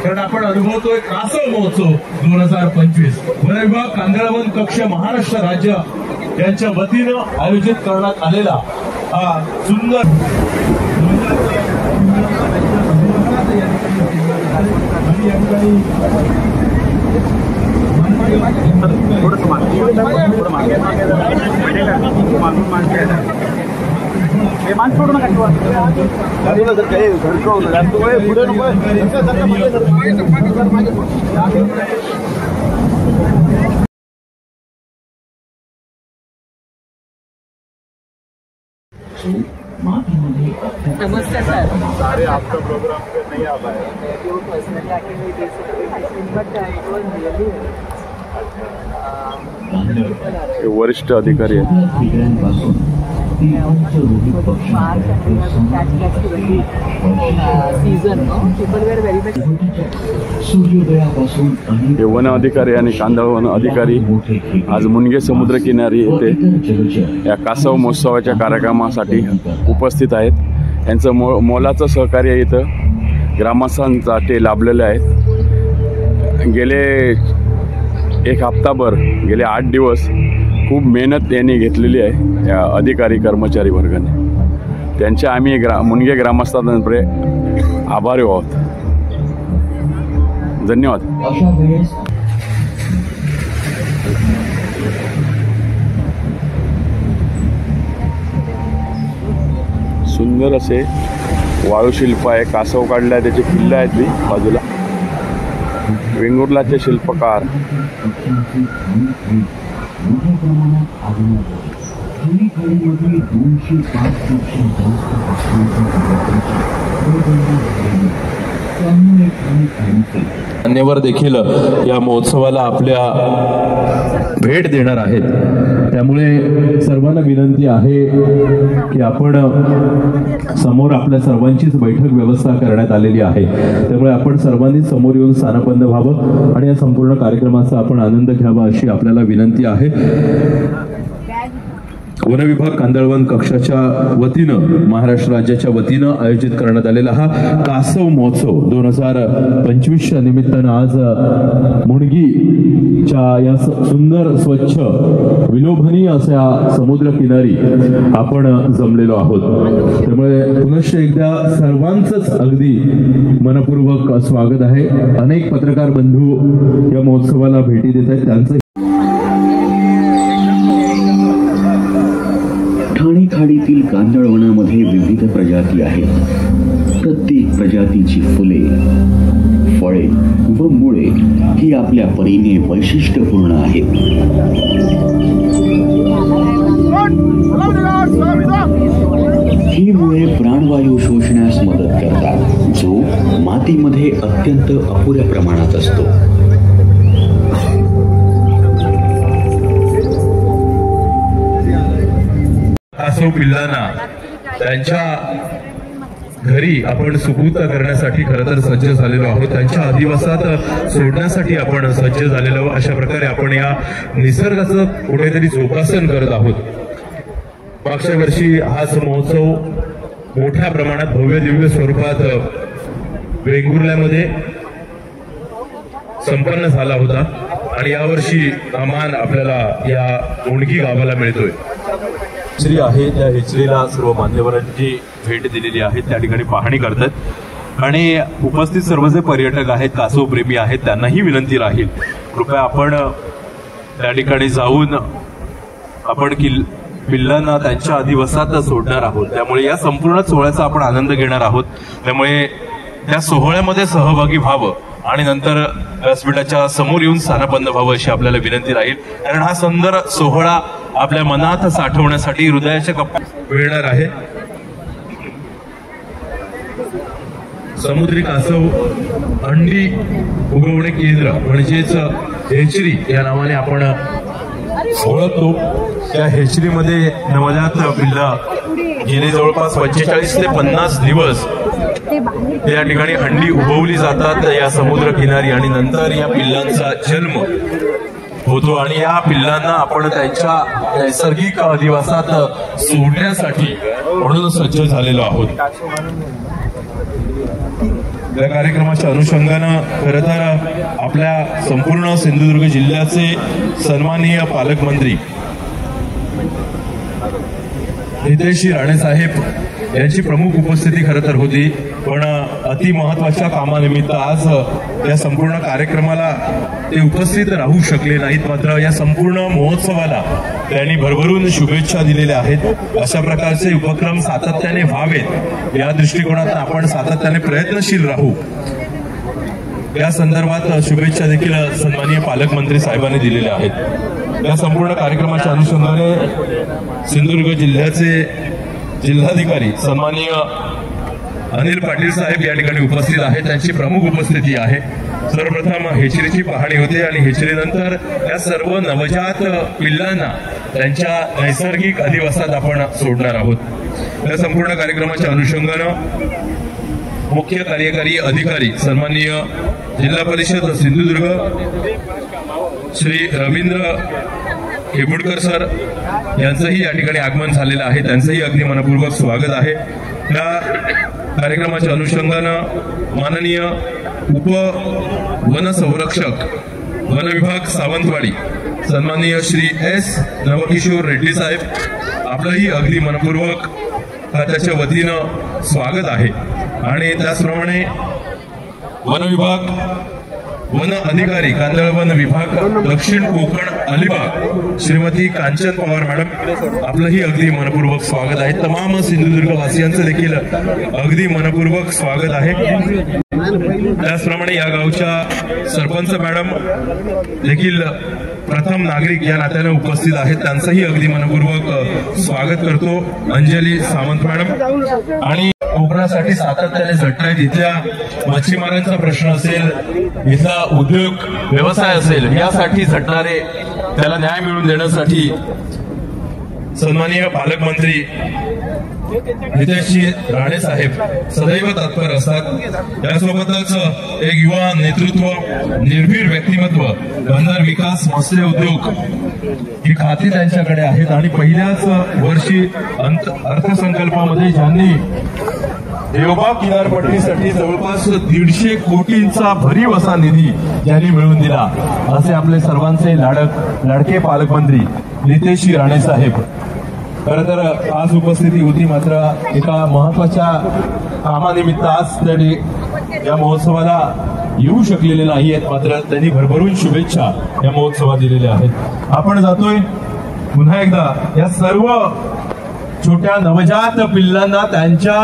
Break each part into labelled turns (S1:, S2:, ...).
S1: कारण आपण अनुभवतोय कासव महोत्सव 2025 वन विभाग कांदळवन कक्ष महाराष्ट्र राज्य यांच्या वतीनं आयोजित करण्यात आलेला हा सुंदर
S2: नमस्ते सर।
S3: सारे आपका प्रोग्राम पे नहीं आ पाए। वरिष्ठ अधिकारी हे वन अधिकारी आणि कांदळवन अधिकारी आज मुनगे समुद्र किनारी येथे या कासव महोत्सवाच्या कार्यक्रमासाठी उपस्थित आहेत। यांचं मोलाचं सहकार्य इथं ग्रामस्थांचा ते लाभलेले आहेत। गेले एक हप्ताभर गेले 8 दिवस खूप मेहनत यांनी घेतलेली आहे या अधिकारी कर्मचारी वर्गाने। त्यांचे आम्ही मुनगे ग्रामस्थांकडे आभारी आहोत। धन्यवाद। सुंदर असे वाळूशिल्प आहे, कासव काढला आहे, त्याचे किल्ले आहेत ती बाजूला। वेंगुर्लाचे शिल्पकार
S4: मान्यवर देखील या महोत्सवाला आपल्या भेट देणार आहेत। त्यामुळे सर्वांना विनंती आहे की आपण समोर आपल्या सर्वांचीच बैठक व्यवस्था करण्यात आलेली आहे। त्यामुळे आपण सर्वांनी समोर येऊन स्थानबद्ध व्हावं आणि या संपूर्ण कार्यक्रमाचा आपण आनंद घ्यावा अशी आपल्याला विनंती आहे। वन विभाग कांदळवन कक्षाच्या वतीनं महाराष्ट्र राज्याच्या वतीनं आयोजित करण्यात आलेला हा कासव महोत्सव 2025च्या निमित्तानं आज मुणगीच्या या सुंदर स्वच्छ विलोभनीय अशा समुद्र किनारी आपण जमलेलो आहोत। त्यामुळे पुनश्च एकदा सर्वांचंच अगदी मनपूर्वक स्वागत आहे। अनेक पत्रकार बंधू या महोत्सवाला भेटी देत आहेत, त्यांचं
S5: ठाणे खाडीतील कांदळवनामध्ये विविध प्रजाती आहेत। प्रत्येक प्रजातीची फुले, फळे व मुळे ही आपल्या परीने वैशिष्ट्यपूर्ण आहेत। ही मुळे प्राणवायू शोषण्यास मदत करतात, जो मातीमध्ये अत्यंत अपुऱ्या प्रमाणात असतो।
S4: कासव पिल्लांना त्यांच्या घरी आपण सुपूर्द करण्यासाठी खरं तर सज्ज झालेलो आहोत। त्यांच्या अधिवासात सोडण्यासाठी आपण सज्ज झालेलो अशा प्रकारे आपण या निसर्गाचं कुठेतरी जोपासन करत आहोत। मागच्या वर्षी हाच महोत्सव मोठ्या प्रमाणात भव्य दिव्य स्वरूपात वेंगुर्ल्यामध्ये संपन्न झाला होता आणि यावर्षी मान आपल्याला या मुणगी गावाला मिळतोय। हेचरी आहे, त्या हेचरीला सर्व मान्यवरांची भेट दिलेली आहे, त्या ठिकाणी पाहणी करतात आणि उपस्थित सर्व जे पर्यटक आहेत, कासव प्रेमी आहेत, त्यांनाही विनंती राहील कृपया आपण त्या ठिकाणी जाऊन आपण पिल्लांना त्यांच्या अधिवासात सोडणार आहोत। त्यामुळे या संपूर्ण सोहळ्याचा आपण आनंद घेणार आहोत। त्यामुळे त्या सोहळ्यामध्ये सहभागी व्हावं आणि नंतर व्यासपीठाच्या समोर येऊन स्थानबद्ध व्हावं अशी आपल्याला विनंती राहील। कारण हा सुंदर सोहळा आपल्या मनात साठवण्यासाठी हृदयाच्या कप्प्यात मिळणार आहे। समुद्री कासव अंडी उगवणे केंद्र म्हणजेच हेचरी या नावाने आपण ओळखतो। त्या हेचरीमध्ये नवजात पिल्ला गेले जवळपास 45 ते 50 दिवस त्या ठिकाणी अंडी उगवली जातात या समुद्र किनारी आणि नंतर या पिल्लांचा जन्म होतो आणि या पिल्लांना आपण त्यांच्या नैसर्गिक अधिवासात सोडण्यासाठी म्हणून सज्ज झालेलो आहोत। या कार्यक्रमाच्या अनुषंगानं खरं तर आपल्या संपूर्ण सिंधुदुर्ग जिल्ह्याचे सन्माननीय पालकमंत्री नितेशजी राणे साहेब यांची प्रमुख उपस्थिती खरं तर होती, पण अति महत्वाच्या कामानिमित्त आज या संपूर्ण कार्यक्रमाला ते उपस्थित राहू शकले नाहीत. मात्र या संपूर्ण महोत्सवाला त्यांनी भरभरून शुभेच्छा दिलेल्या आहेत. अशा प्रकारचे उपक्रम सातत्याने व्हावेत या दृष्टिकोनातून आपण सातत्याने प्रयत्नशील राहू, या संदर्भात शुभेच्छा देखील सन्माननीय पालकमंत्री साहेबांनी दिलेल्या आहेत. या संपूर्ण कार्यक्रमाच्या अनुषंगाने सिंधुदुर्ग जिल्ह्याचे जिल्हाधिकारी सन्माननीय अनिल पाटील साहेब या ठिकाणी उपस्थित आहेत. त्यांची प्रमुख उपस्थिती आहे. सर्वप्रथम हेचरीची पाहणी होते आणि हेचरीनंतर या सर्व नवजात पिल्लांना त्यांच्या नैसर्गिक अधिवासात आपण सोडणार आहोत. या संपूर्ण कार्यक्रमाच्या अनुषंगानं मुख्य कार्यकारी अधिकारी सन्माननीय जिल्हा परिषद सिंधुदुर्ग श्री रवींद्र हेबुडकर सर यांचंही या ठिकाणी आगमन झालेलं आहे. त्यांचंही अगदी मनपूर्वक स्वागत आहे. या कार्यक्रमाच्या अनुषंगानं माननीय उप वन संरक्षक वन विभाग सावंतवाडी सन्माननीय श्री एस नवकिशोर रेड्डी साहेब आपलंही अगदी मनपूर्वक त्याच्या वतीनं स्वागत आहे. आणि त्याचप्रमाणे वन विभाग वन अधिकारी कांदळ वन विभाग दक्षिण कोकण अलिबाग श्रीमती कांचन पवार मॅडम आपलंही अगदी मनपूर्वक स्वागत आहे. तमाम सिंधुदुर्ग वासियांचं देखील अगदी मनपूर्वक स्वागत आहे. त्याचप्रमाणे या गावच्या सरपंच मॅडम देखील प्रथम नागरिक या नात्याने उपस्थित आहेत. त्यांचंही अगदी मनपूर्वक स्वागत करतो. अंजली सावंत मॅडम आणि कोकणासाठी सातत्याने झटतायत. इथल्या मच्छीमारांचा प्रश्न असेल, इथला उद्योग व्यवसाय असेल, यासाठी झटणारे त्याला न्याय मिळवून देण्यासाठी सन्माननीय पालकमंत्री नितेशजी राणे साहेब सदैव तत्पर असतात. यासोबतच एक युवा नेतृत्व, निर्भीड व्यक्तिमत्व, बंदर विकास, मत्स्य उद्योग ही खाती त्यांच्याकडे आहेत. आणि पहिल्याच वर्षी अर्थसंकल्पामध्ये ज्यांनी देवबाग किनारपट्टीसाठी जवळपास 150 कोटींचा भरीव असा निधी ज्यांनी मिळवून दिला, असे आपले सर्वांचे लाडके पालकमंत्री नितेशजी राणे साहेब खरं तर आज उपस्थिती होती. मात्र एका महत्वाच्या कामानिमित्त आज त्यांनी या महोत्सवाला येऊ शकलेले नाही आहेत. मात्र त्यांनी भरभरून शुभेच्छा या महोत्सवात दिलेल्या आहेत. आपण जातोय पुन्हा एकदा या सर्व छोट्या नवजात पिल्लांना त्यांच्या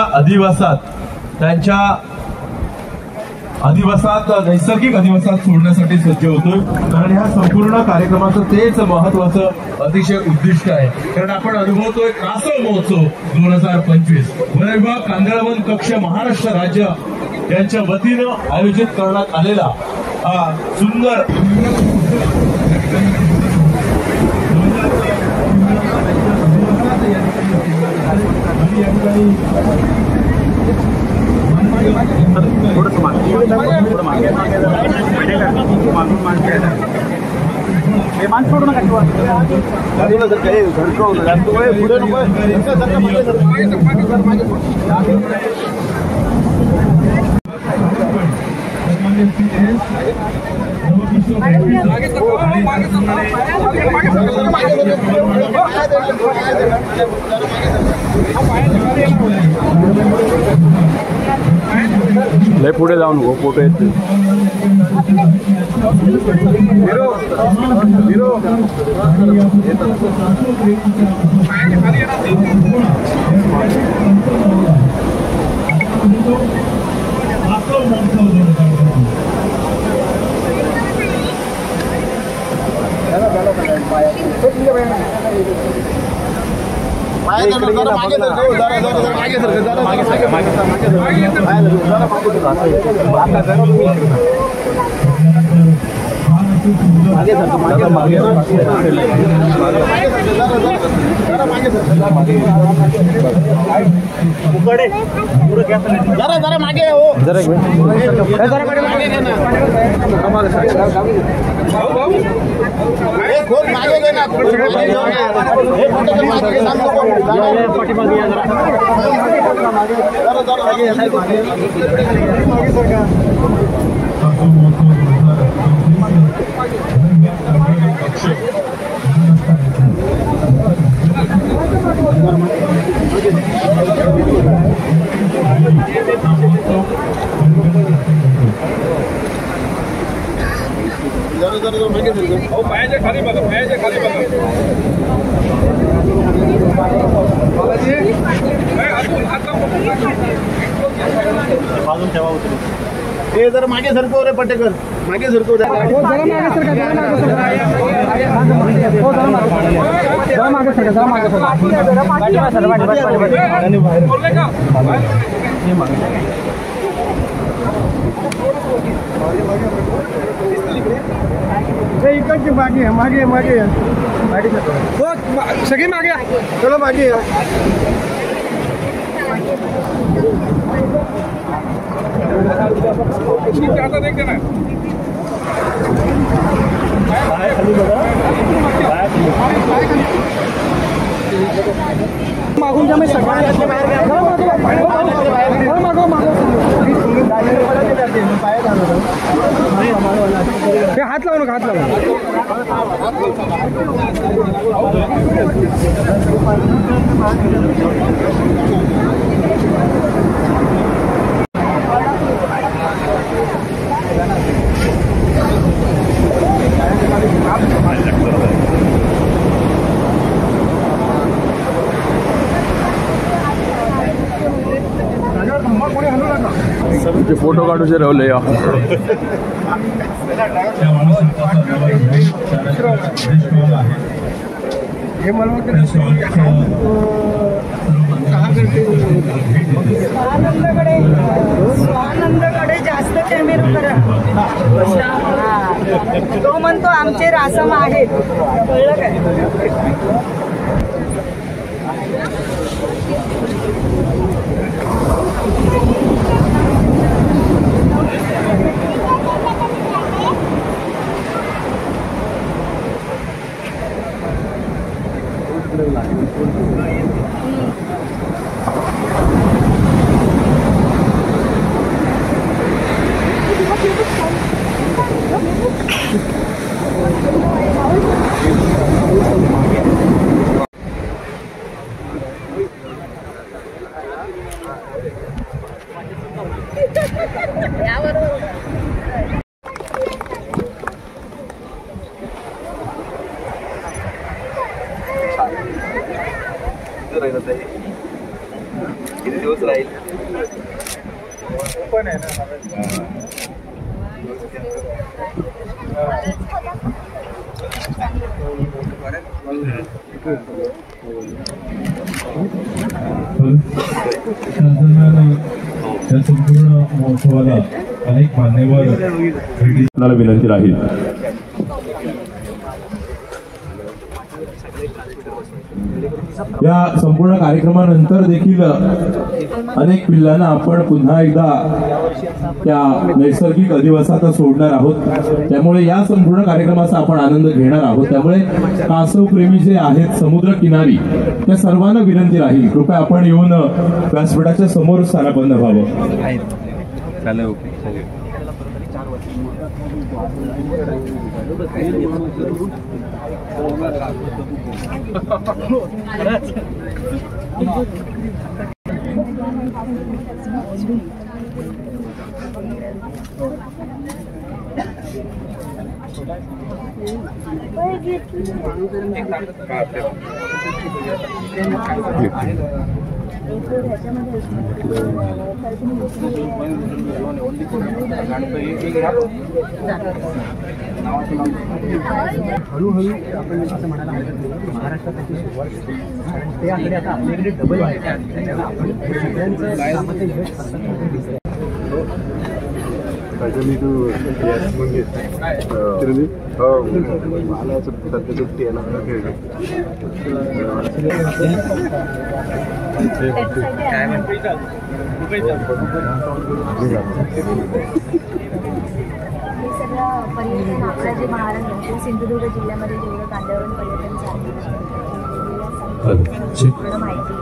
S4: नैसर्गिक अधिवासात सोडण्यासाठी सज्ज होतोय. कारण ह्या संपूर्ण कार्यक्रमाचं तेच महत्वाचं अतिशय उद्दिष्ट आहे. कारण आपण अनुभवतोय कासव महोत्सव 2025 वन विभाग कांदळवन कक्ष महाराष्ट्र राज्य यांच्या वतीनं आयोजित करण्यात आलेला हा सुंदर
S3: लय पुढे जाऊन फोटो येत
S6: जरा मागे हो, जरा मागे घे ना, खूप मागे घे ना,
S1: पायाच्या खाली बघा, पायाच्या खाली बघा.
S6: हे जरा मागे सरकव रे पटेकर, मागे सरकव द्या. इकडची मागे मागे मागे मागे सगळी मागे चलो मागे मागून जा, मी सगळ्यांना मागो मागो हात लावू नका, हात लावू.
S3: फोटो काढूचे रावले या
S2: आनंदकडे जास्त कॅमेरा करा. तो म्हणतो आमचे रासम आहेत, कळलं काय?
S6: किती दिवस राहील पण आहे ना.
S1: या संपूर्ण महोत्सवाला अनेक मान्यवर विनंती राहील. या संपूर्ण कार्यक्रमानंतर देखील अनेक पिल्लांना आपण पुन्हा एकदा त्या नैसर्गिक अधिवासात सोडणार आहोत. त्यामुळे या संपूर्ण कार्यक्रमाचा आपण आनंद घेणार आहोत. त्यामुळे कासव प्रेमी जे आहेत समुद्र किनारी त्या सर्वांना विनंती राहील, कृपया आपण येऊन व्यासपीठाच्या समोर स्थानापन्न व्हावं.
S6: हळूहळू आपण असं म्हणायला हवं महाराष्ट्रात त्याची सुरुवात कारण ते आकडे आता आपल्याकडे डबल आहे. आपण सगळ्यांचं
S7: पर्यटन आपल्या जे महाराष्ट्र सिंधुदुर्ग जिल्ह्यामध्ये जेवढं कांदळवन पर्यटन चालू माहिती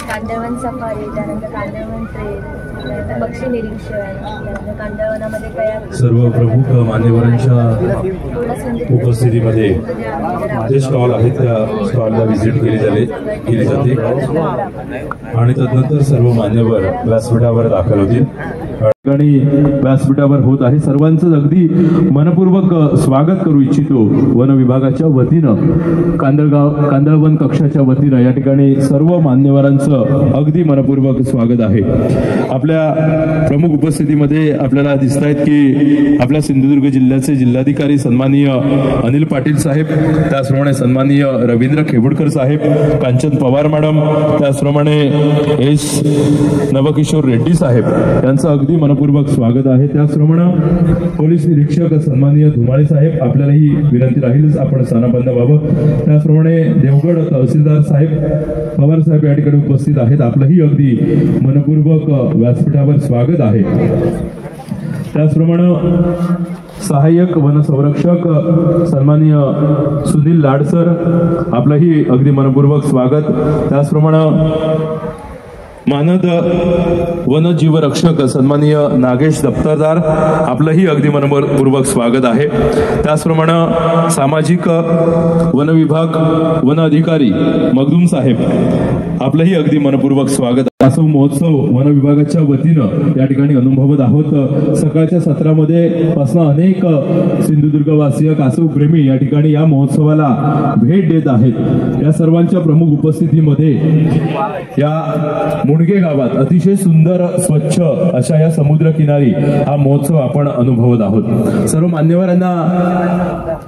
S7: कांदळवन सफारी, त्यानंतर कांदळवन ट्रेल, त्यानंतर पक्षी निरीक्षण, त्यानंतर कांदळवनामध्ये तयार
S4: सर्व प्रमुख मान्यवरांच्या उपस्थितीमध्ये जे स्टॉल आहेत त्या स्टॉलला व्हिजिट केली जाते आणि तदनंतर सर्व मान्यवर व्यासपीठावर दाखल होतील आणि व्यासपीठावर होत आहे. सर्वांचं अगदी मनपूर्वक स्वागत करू इच्छितो. वन विभागाच्या वतीनं कांदळवन कक्षाच्या वतीनं या ठिकाणी सर्व मान्यवरांचं अगदी मनपूर्वक स्वागत आहे. आपल्या प्रमुख उपस्थितीमध्ये आपल्याला दिसत आहेत की आपल्या सिंधुदुर्ग जिल्ह्याचे जिल्हाधिकारी सन्माननीय अनिल पाटील साहेब, त्याचप्रमाणे सन्माननीय रवींद्र खेबुडकर साहेब, कांचन पवार मॅडम, त्याचप्रमाणे एस नवकिशोर रेड्डी साहेब यांचं अगदी मनपूर्वक स्वागत आहे. त्याचप्रमाणे पोलीस निरीक्षक सन्माननीय धुमाळे साहेब, आपल्यालाही विनंती राहील आपण स्थानापन्न व्हावं. त्याचप्रमाणे देवगड तहसीलदार साहेब, पवार साहेब या ठिकाणी उपस्थित आहेत. आपलंही अगदी मनपूर्वक व्यासपीठावर स्वागत आहे. त्याचप्रमाणे सहाय्यक वन संरक्षक सन्माननीय सुनील लाडसर, आपलंही अगदी मनपूर्वक स्वागत. त्याचप्रमाणे मानद वनजीव रक्षक सन्माननीय नागेश दफ्तरदार, आपलंही अगदी मनपूर्वक स्वागत आहे. त्याचप्रमाणे सामाजिक वन विभाग वन अधिकारी मगदूम साहेब, आपलंही अगदी मनपूर्वक स्वागत. कासव महोत्सव वन विभागाच्या वतीनं या ठिकाणी अनुभवत आहोत. सकाळच्या सत्रामध्ये पासून अनेक सिंधुदुर्गवासीय कासव प्रेमी या ठिकाणी या महोत्सवाला भेट देत आहेत. या सर्वांच्या प्रमुख उपस्थितीमध्ये या मुणगे गावात अतिशय सुंदर स्वच्छ अशा या समुद्र किनारी हा महोत्सव आपण अनुभवत आहोत. सर्व मान्यवरांना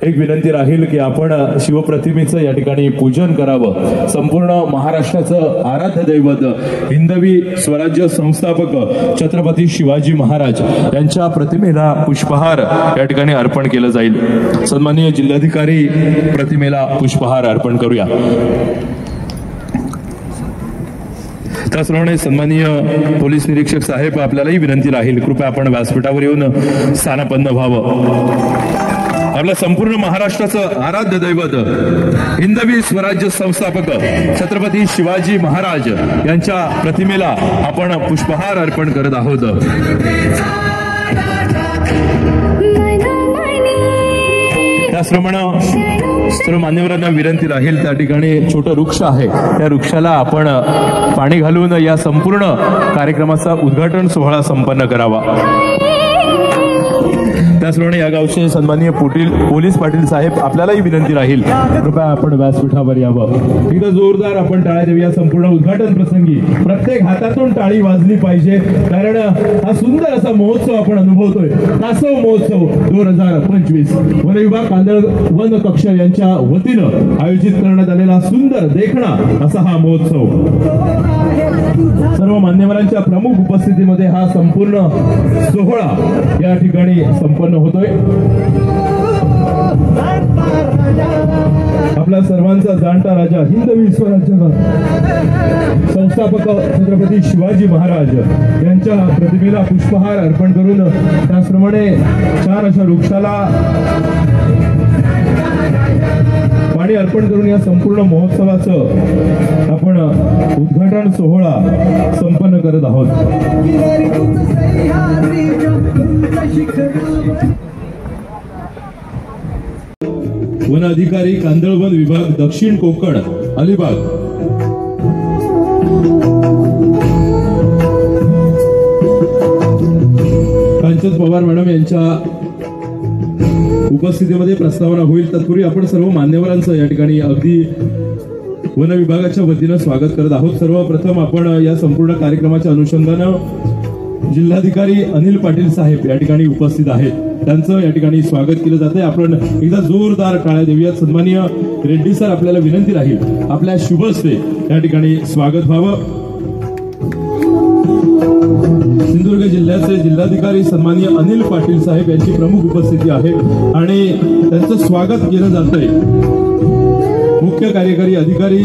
S4: एक विनंती राहील की आपण शिवप्रतिमेचं या ठिकाणी पूजन करावं. संपूर्ण महाराष्ट्राचं आराध्य दैवत हिंदवी स्वराज्य संस्थापक छत्रपती शिवाजी महाराज यांच्या प्रतिमेला पुष्पहार या ठिकाणी अर्पण केलं जाईल. सन्माननीय जिल्हाधिकारी प्रतिमेला पुष्पहार अर्पण करूया. त्याचप्रमाणे सन्माननीय पोलीस निरीक्षक साहेब, आपल्यालाही विनंती राहील कृपया आपण व्यासपीठावर येऊन स्थानापन्न व्हावं. आपल्या संपूर्ण महाराष्ट्राचं आराध्य दैवत हिंदवी स्वराज्य संस्थापक छत्रपती शिवाजी महाराज यांच्या प्रतिमेला आपण पुष्पहार अर्पण करत आहोत. त्याचप्रमाणे सर्व मान्यवरांना विनंती राहील, त्या ठिकाणी छोटं वृक्ष आहे, त्या वृक्षाला आपण पाणी घालून या संपूर्ण कार्यक्रमाचा उद्घाटन सोहळा संपन्न करावा. त्याचप्रमाणे या गावचे सन्माननीय पोलीस पाटील साहेब, आपल्यालाही विनंती राहील कृपया आपण व्यासपीठावर यावं. एकदा जोरदार आपण टाळ्या देऊया. संपूर्ण उद्घाटन प्रसंगी प्रत्येक हातातून टाळी वाजली पाहिजे, कारण हा सुंदर असा महोत्सव आपण अनुभवतोय. कासव महोत्सव 2025 वन विभाग कांदळवन कक्ष यांच्या वतीनं आयोजित करण्यात आलेला सुंदर देखणा असा हा महोत्सव सर्व मान्यवरांच्या प्रमुख उपस्थितीमध्ये हा संपूर्ण सोहळा या ठिकाणी संपन्न होतोय. आपला सर्वांचा जाणता राजा हिंदवी स्वराज्य संस्थापक छत्रपती शिवाजी महाराज यांच्या प्रतिमेला पुष्पहार अर्पण करून त्याचप्रमाणे छान अशा वृक्षाला पाणी अर्पण करून या संपूर्ण महोत्सवाचं आपण उद्घाटन सोहळा संपन्न करत आहोत. वन अधिकारी कांदळवन विभाग दक्षिण कोकण अलिबाग. कांचन पवार मॅडम यांच्या उपस्थितीमध्ये प्रस्तावना होईल. तत्पूर्वी आपण सर्व मान्यवरांचं या ठिकाणी अगदी वन विभागाच्या वतीनं स्वागत करत आहोत. सर्वप्रथम आपण या संपूर्ण कार्यक्रमाच्या अनुषंगानं जिल्हाधिकारी अनिल पाटील साहेब या ठिकाणी उपस्थित आहेत, त्यांचं या ठिकाणी स्वागत केलं जातंय. आपण एकदा जोरदार टाळ्या देऊयात. सन्माननीय रेड्डी सर, आपल्याला विनंती राहील आपल्या शुभ हस्ते या ठिकाणी स्वागत व्हावं.
S1: सिंधुदुर्ग जिल्ह्याचे जिल्हाधिकारी सन्माननीय अनिल पाटील साहेब यांची प्रमुख उपस्थिती आहे आणि त्यांचं स्वागत केलं जातंय। मुख्य कार्यकारी अधिकारी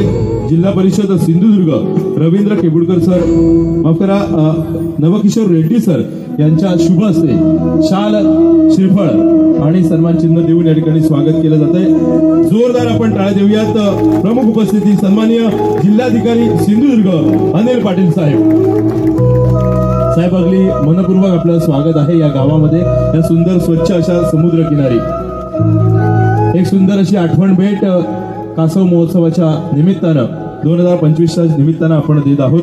S1: जिल्हा परिषद सिंधुदुर्ग रवींद्र केबुडकर सर, माफ करा, नवकिशोर रेड्डी सर यांच्या शुभ हस्ते शाल, श्रीफळ आणि सन्मान चिन्ह देऊन या ठिकाणी स्वागत केलं जात आहे। जोरदार आपण टाळ्या देऊयात। प्रमुख उपस्थिती सन्माननीय जिल्हाधिकारी सिंधुदुर्ग अनिल पाटील साहेब अगदी मनपूर्वक आपलं स्वागत आहे या गावामध्ये, या सुंदर स्वच्छ अशा समुद्र किनारी। एक सुंदर अशी आठवण भेट कासव महोत्सवाच्या निमित्तानं 2025च्या निमित्तानं आपण देत आहोत।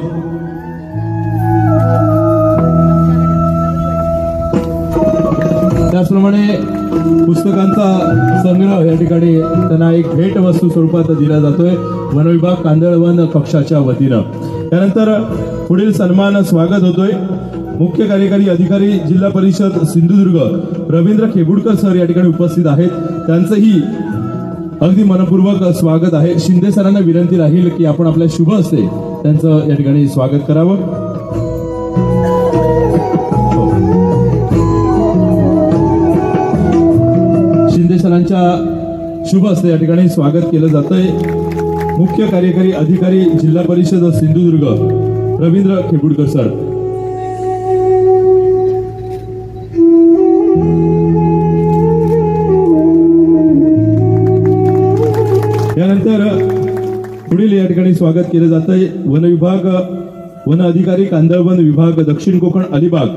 S1: त्याचप्रमाणे पुस्तकांचा संग्रह या ठिकाणी त्यांना एक भेट वस्तू स्वरूपात दिला जातोय वनविभाग कांदळवन कक्षाच्या वतीनं। त्यानंतर पुढील सन्मान स्वागत होतोय मुख्य कार्यकारी अधिकारी जिल्हा परिषद सिंधुदुर्ग रवींद्र केबुडकर सर या ठिकाणी उपस्थित आहेत, त्यांचंही अगदी मनपूर्वक स्वागत आहे। शिंदे सरांना विनंती राहील की आपण आपल्या शुभ हस्ते त्यांचं या ठिकाणी स्वागत करावं। शिंदे सरांच्या शुभ हस्ते या ठिकाणी स्वागत केलं जातंय। मुख्य कार्यकारी अधिकारी जिल्हा परिषद सिंधुदुर्ग रवींद्र केबुडकर सर। यानंतर पुढील या ठिकाणी स्वागत केलं जातंय वन विभाग वन अधिकारी कांदळवन विभाग दक्षिण कोकण अलिबाग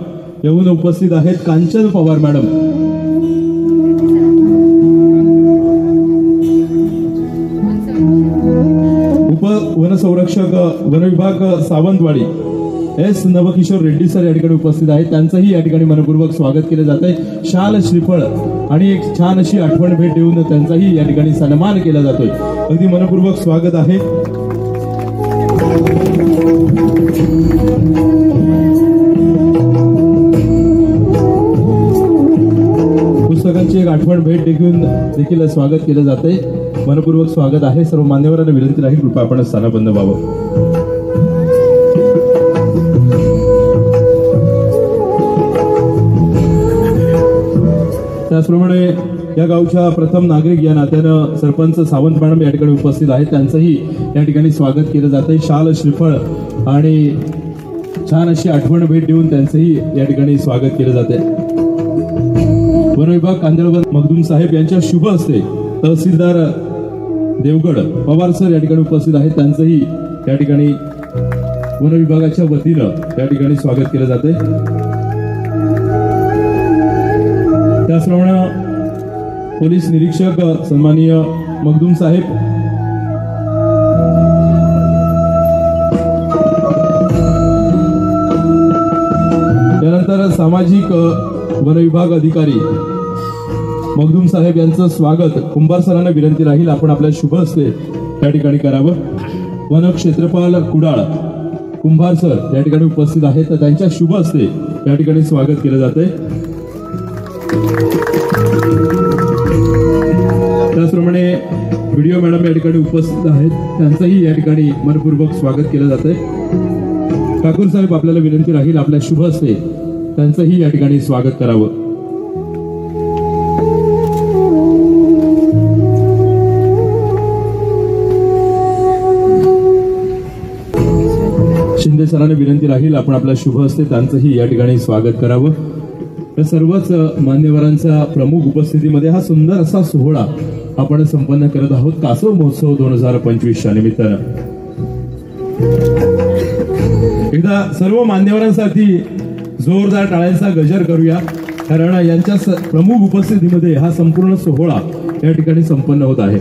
S1: येऊन उपस्थित आहेत कांचन पवार मॅडम। उप वन संरक्षक वन विभाग सावंतवाडी एस नवकिशोर रेड्डी सर या ठिकाणी उपस्थित आहेत, त्यांचंही या ठिकाणी मनपूर्वक स्वागत केलं जात आहे। शाल, श्रीफळ आणि एक छान अशी आठवण भेट देऊन त्यांचाही या ठिकाणी सन्मान केला जातोय। अगदी मनपूर्वक स्वागत आहे। पुस्तकांची एक आठवण भेट देखील स्वागत केलं जातंय। मनपूर्वक स्वागत आहे। सर्व मान्यवरांना विनंती राहील कृपया आपण स्थानबद्ध व्हावं। त्याचप्रमाणे या गावच्या प्रथम नागरिक या नात्यानं सरपंच सावंत मॅडम या ठिकाणी उपस्थित आहेत, त्यांचंही या ठिकाणी स्वागत केलं जातंय। शाल, श्रीफळ आणि छान अशी आठवण भेट देऊन त्यांचंही या ठिकाणी स्वागत केलं जाते। वन विभाग कांदळवन मखदूम साहेब यांच्या शुभ हस्ते तहसीलदार देवगड पवार सर या ठिकाणी उपस्थित आहेत, त्यांचंही या ठिकाणी वन विभागाच्या वतीनं या ठिकाणी स्वागत केलं जाते। त्याचप्रमाणे पोलीस निरीक्षक सन्माननीय मखदूम साहेब, त्यानंतर सामाजिक वन विभाग अधिकारी मखदूम साहेब यांचं स्वागत कुंभार सरांना विनंती राहील आपण आपल्या शुभ हस्ते या ठिकाणी करावं। वन क्षेत्रपाल कुडाळ कुंभार सर या ठिकाणी उपस्थित आहेत, तर त्यांच्या शुभ हस्ते या ठिकाणी स्वागत केलं जातंय। त्याचप्रमाणे व्हिडिओ मॅडम या ठिकाणी उपस्थित आहेत, त्यांचंही या ठिकाणी मनपूर्वक स्वागत केलं जातंय। ठाकूर साहेब आपल्याला विनंती राहील आपल्या शुभ हस्ते त्यांचंही या ठिकाणी स्वागत करावं। शिंदे सरांना विनंती राहील आपण आपल्या शुभ हस्ते त्यांचंही या ठिकाणी स्वागत करावं। या सर्वच मान्यवरांच्या प्रमुख उपस्थितीमध्ये हा सुंदर असा सोहळा आपण संपन्न करत आहोत कासव महोत्सव 2025च्या निमित्तानं। एकदा सर्व मान्यवरांसाठी जोरदार टाळ्यांचा गजर करूया, कारण यांच्या प्रमुख उपस्थितीमध्ये हा संपूर्ण सोहळा या ठिकाणी संपन्न होत आहे।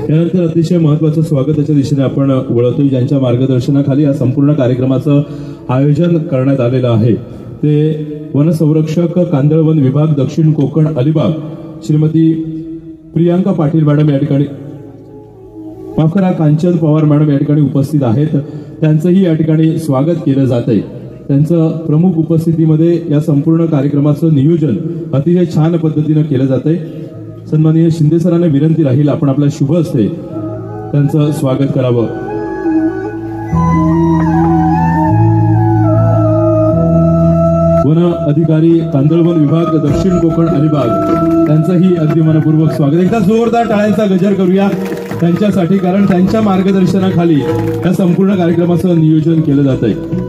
S1: त्यानंतर अतिशय महत्वाचं स्वागताच्या दिशेने आपण वळतोय, ज्यांच्या मार्गदर्शनाखाली या संपूर्ण कार्यक्रमाचं आयोजन करण्यात आलेलं आहे ते वनसंरक्षक कांदळवन विभाग दक्षिण कोकण अलिबाग श्रीमती प्रियांका पाटील मॅडम या ठिकाणी, माफ करा, कांचन पवार मॅडम या ठिकाणी उपस्थित आहेत, त्यांचंही या ठिकाणी स्वागत केलं जात आहे। त्यांचं प्रमुख उपस्थितीमध्ये या संपूर्ण कार्यक्रमाचं नियोजन अतिशय छान पद्धतीनं केलं जातंय. सन्माननीय शिंदे सरांना विनंती राहील आपण आपल्या शुभ हस्ते त्यांचं स्वागत करावं. वन अधिकारी कांदळवन विभाग दक्षिण कोकण अलिबाग त्यांचंही अगदी मनपूर्वक स्वागत. एकदा जोरदार टाळ्यांचा गजर करूया त्यांच्यासाठी, कारण त्यांच्या मार्गदर्शनाखाली या संपूर्ण कार्यक्रमाचं नियोजन केलं जात आहे.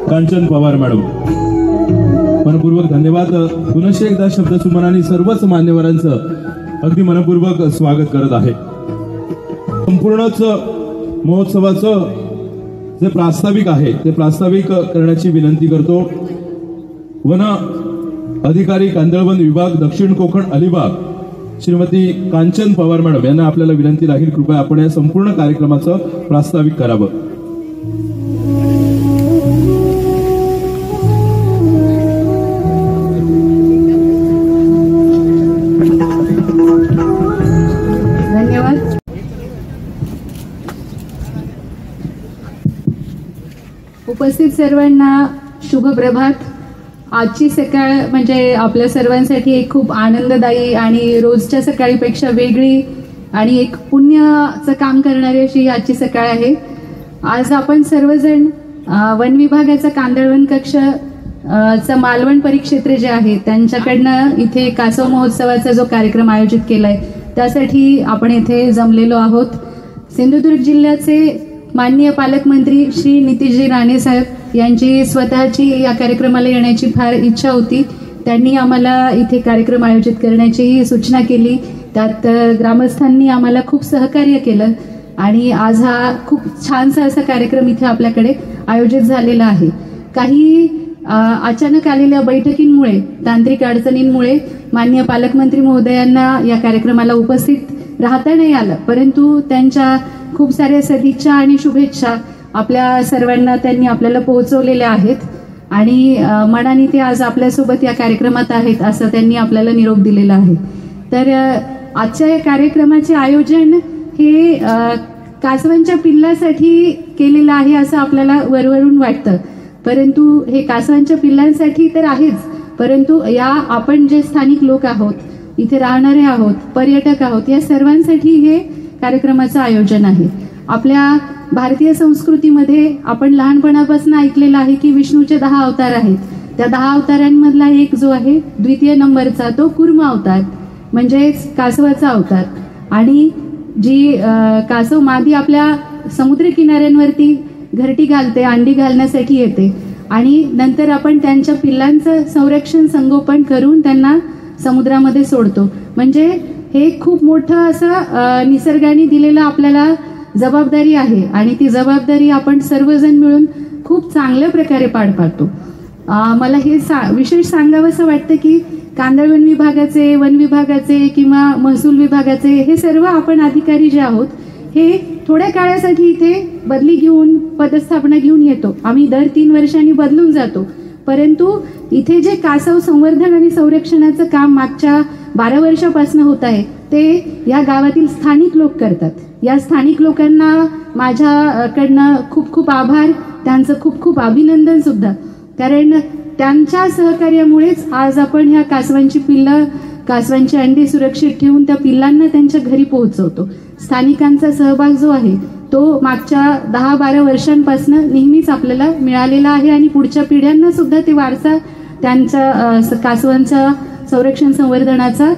S1: कांचन पवार मॅडम, मनपूर्वक धन्यवाद. पुनश्च एकदा शब्दसुमनाने सर्वच मान्यवरांचं अगदी मनपूर्वक स्वागत करत आहे. संपूर्णच महोत्सवाचं जे प्रास्ताविक आहे ते प्रास्ताविक करण्याची विनंती करतो. वन अधिकारी कांदळवन विभाग दक्षिण कोकण अलिबाग श्रीमती कांचन पवार मॅडम यांना आपल्याला विनंती राहील, कृपया आपण या संपूर्ण कार्यक्रमाचं प्रास्ताविक करावं.
S8: धन्यवाद. उपस्थित सर्वांना शुभ प्रभात. आजची सकाळ म्हणजे आपल्या सर्वांसाठी एक खूप आनंददायी आणि रोजच्या सकाळीपेक्षा वेगळी आणि एक पुण्याचं काम करणारी अशी आजची सकाळ आहे. आज आपण सर्वजण वन विभागाचा कांदळवन कक्ष चा मालवण परिक्षेत्र जे आहे त्यांच्याकडनं इथे कासव महोत्सवाचा जो कार्यक्रम आयोजित केलाय त्यासाठी आपण इथे जमलेलो आहोत. सिंधुदुर्ग जिल्ह्याचे माननीय पालकमंत्री श्री नितीशजी राणे साहेब यांची स्वतःची या कार्यक्रमाला येण्याची फार इच्छा होती. त्यांनी आम्हाला इथे कार्यक्रम आयोजित करण्याची सूचना केली. त्यात ग्रामस्थांनी आम्हाला खूप सहकार्य केलं आणि आज हा खूप छानसा असा कार्यक्रम इथे आपल्याकडे आयोजित झालेला आहे. काही अचानक आलेल्या बैठकींमुळे, तांत्रिक अडचणींमुळे माननीय पालकमंत्री महोदयांना या कार्यक्रमाला उपस्थित राहता नाही आलं, परंतु त्यांच्या खूप साऱ्या सदिच्छा आणि शुभेच्छा आपल्या सर्वांना त्यांनी आपल्याला पोहोचवलेल्या आहेत आणि मनाने ते आज आपल्यासोबत या कार्यक्रमात आहेत असं त्यांनी आपल्याला निरोप दिलेला आहे. तर आजच्या या कार्यक्रमाचे आयोजन हे कासवांच्या पिल्लासाठी केलेलं आहे असं आपल्याला वरवरून वाटतं, परंतु हे कासवांच्या पिल्लांसाठी तर आहेच, परंतु या आपण जे स्थानिक लोक आहोत, इथे राहणारे आहोत, पर्यटक आहोत, या सर्वांसाठी हे कार्यक्रमाचं आयोजन आहे. आपल्या भारतीय संस्कृतीमध्ये आपण लहानपणापासून ऐकलेलं आहे की विष्णूचे 10 अवतार आहेत. त्या 10 अवतारांमधला एक जो आहे द्वितीय नंबरचा तो कुर्म अवतार म्हणजेच कासवाचा अवतार. आणि जी कासव मादी आपल्या समुद्र किनाऱ्यांवरती घरटी घालते, अंडी घालण्यासाठी येते आणि नंतर आपण त्यांच्या पिल्लांचं संरक्षण संगोपन करून त्यांना समुद्रामध्ये सोडतो. म्हणजे हे खूप मोठं असं निसर्गाने दिलेलं आपल्याला जबाबदारी आहे आणि ती जबाबदारी आपण सर्वजण मिळून खूप चांगल्या प्रकारे पार पाडतो. मला हे विशेष सांगावंसं वाटतं की कांदळवन विभागाचे, वन विभागाचे किंवा महसूल विभागाचे हे सर्व आपण अधिकारी जे आहोत हे थोड्या काळासाठी इथे बदली घेऊन पदस्थापना घेऊन येतो. आम्ही दर 3 वर्षांनी बदलून जातो, परंतु इथे जे कासव संवर्धन आणि संरक्षणाचं काम मागच्या 12 वर्षापासून होत आहे ते या गावातील स्थानिक लोक करतात. या स्थानिक लोकांना माझ्याकडनं खूप खूप आभार, त्यांचं खूप खूप अभिनंदन सुद्धा, कारण त्यांच्या सहकार्यामुळेच आज आपण ह्या कासवांची पिल्लं, कासवांची अंडी सुरक्षित ठेवून त्या पिल्लांना त्यांच्या घरी पोहोचवतो. स्थानिकांचा सहभाग जो आहे तो मागच्या 10-12 वर्षांपासून नेहमीच आपल्याला मिळालेला आहे आणि पुढच्या पिढ्यांना सुद्धा ते वारसा त्यांच्या कासवांच्या संरक्षण संवर्धनाचा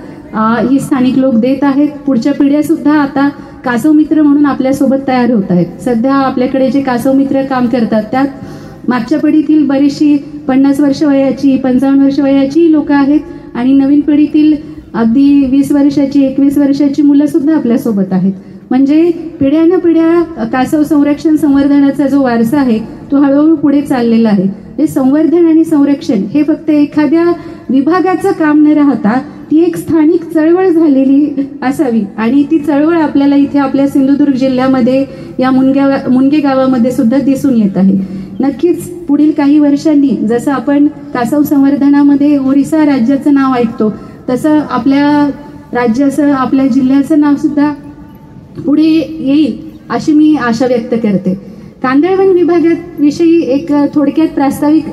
S8: ही स्थानिक लोक देत आहेत. पुढच्या पिढ्या सुद्धा आता कासव मित्र म्हणून आपल्यासोबत तयार होत आहेत. सध्या आपल्याकडे जे कासव मित्र काम करतात त्यात मागच्या पिढीतील बरीचशी 50 वर्ष वयाची, 55 वर्ष वयाची लोक आहेत आणि नवीन पिढीतील अगदी 20 वर्षाची, 21 वर्षाची मुलं सुद्धा आपल्यासोबत आहेत. म्हणजे पिढ्यानपिढ्या कासव संरक्षण संवर्धनाचा जो वारसा आहे तो हळूहळू पुढे चाललेला आहे. हे संवर्धन आणि संरक्षण हे फक्त एखाद्या विभागाचं काम न राहता ती एक स्थानिक चळवळ झालेली असावी आणि ती चळवळ आपल्याला इथे आपल्या सिंधुदुर्ग जिल्ह्यामध्ये या मुनगे गावामध्ये सुद्धा दिसून येत आहे. नक्कीच पुढील काही वर्षांनी जसं आपण कासव संवर्धनामध्ये ओरिसा राज्याचं नाव ऐकतो तसं आपल्या राज्याचं, आपल्या जिल्ह्याचं नाव सुद्धा पुढे येईल अशी मी आशा व्यक्त करते. कांदळवन विभागाविषयी एक थोडक्यात प्रास्ताविक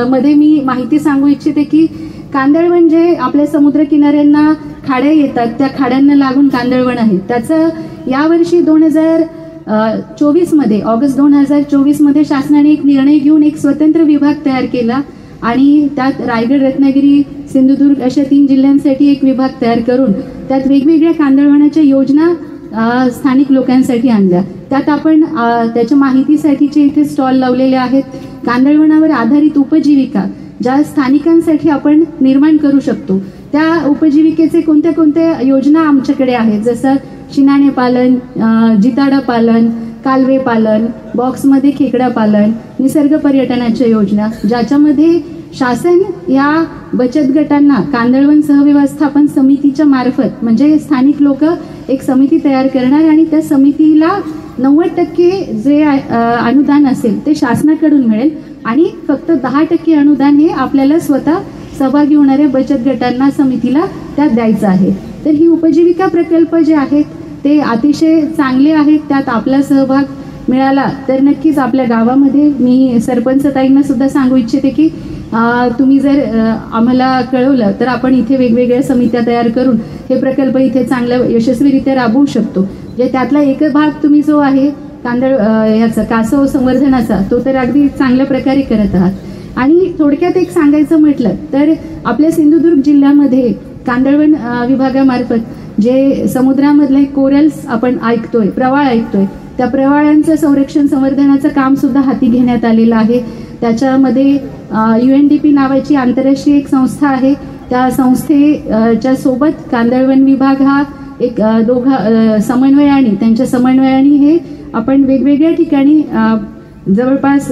S8: मध्ये मी माहिती सांगू इच्छिते की कांदळवन जे आपल्या समुद्रकिनाऱ्यांना खाड्या येतात, त्या खाड्यांना लागून कांदळवन आहे. त्याचं यावर्षी 2024 मध्ये, ऑगस्ट 2024 मध्ये शासनाने एक निर्णय घेऊन एक स्वतंत्र विभाग तयार केला आणि त्यात रायगड, रत्नागिरी, सिंधुदुर्ग अशा 3 जिल्ह्यांसाठी एक विभाग तयार करून त्यात वेगवेगळ्या कांदळवनाच्या योजना स्थानिक लोकांसाठी आणल्या. त्यात आपण त्याच्या माहितीसाठीचे इथे स्टॉल लावलेले आहेत. कांदळवनावर आधारित उपजीविका ज्या स्थानिकांसाठी आपण निर्माण करू शकतो, त्या उपजीविकेचे कोणत्या कोणत्या योजना आमच्याकडे आहेत, जसं शिनाणे पालन, जिताडा पालन, कालवे पालन, बॉक्समध्ये खेकडा पालन, निसर्ग पर्यटनाच्या योजना, ज्याच्यामध्ये शासन या बचत गटांना कांदळवन सहव्यवस्थापन समितीच्या मार्फत म्हणजे स्थानिक लोक एक समिती तयार करणार आणि त्या समितीला 90% जे अनुदान असेल ते शासनाकडून मिळेल आणि फक्त 10% अनुदान हे आपल्याला स्वतः सहभागी होणाऱ्या बचत गटांना, समितीला त्यात द्यायचं आहे. तर ही उपजीविका प्रकल्प जे आहेत ते अतिशय चांगले आहेत. त्यात आपला सहभाग मिळाला तर नक्कीच आपल्या गावामध्ये, मी सरपंच ताईंना सुद्धा सांगू इच्छिते की तुम्ही जर आम्हाला कळवलं तर आपण इथे वेगवेगळ्या समित्या तयार करून हे प्रकल्प इथे चांगल्या यशस्वीरित्या राबवू शकतो. जे त्यातला एक भाग तुम्ही जो आहे याचा कासव संवर्धनाचा, तो तर अगदी चांगल्या प्रकारे करत आहात. आणि थोडक्यात एक सांगायचं म्हटलं तर आपल्या सिंधुदुर्ग जिल्ह्यामध्ये कांदळवन विभागामार्फत जे समुद्रामधले कोरल्स आपण ऐकतोय, प्रवाळ ऐकतोय, त्या प्रवाळांचं संरक्षण संवर्धनाचं काम सुद्धा हाती घेण्यात आलेलं आहे. त्याच्यामध्ये UNDP नावाची आंतरराष्ट्रीय एक संस्था आहे. त्या संस्थेच्या सोबत कांदळवन विभाग हा एक समन्वयाने, त्यांच्या समन्वयाने हे आपण वेगवेगळ्या ठिकाणी जवळपास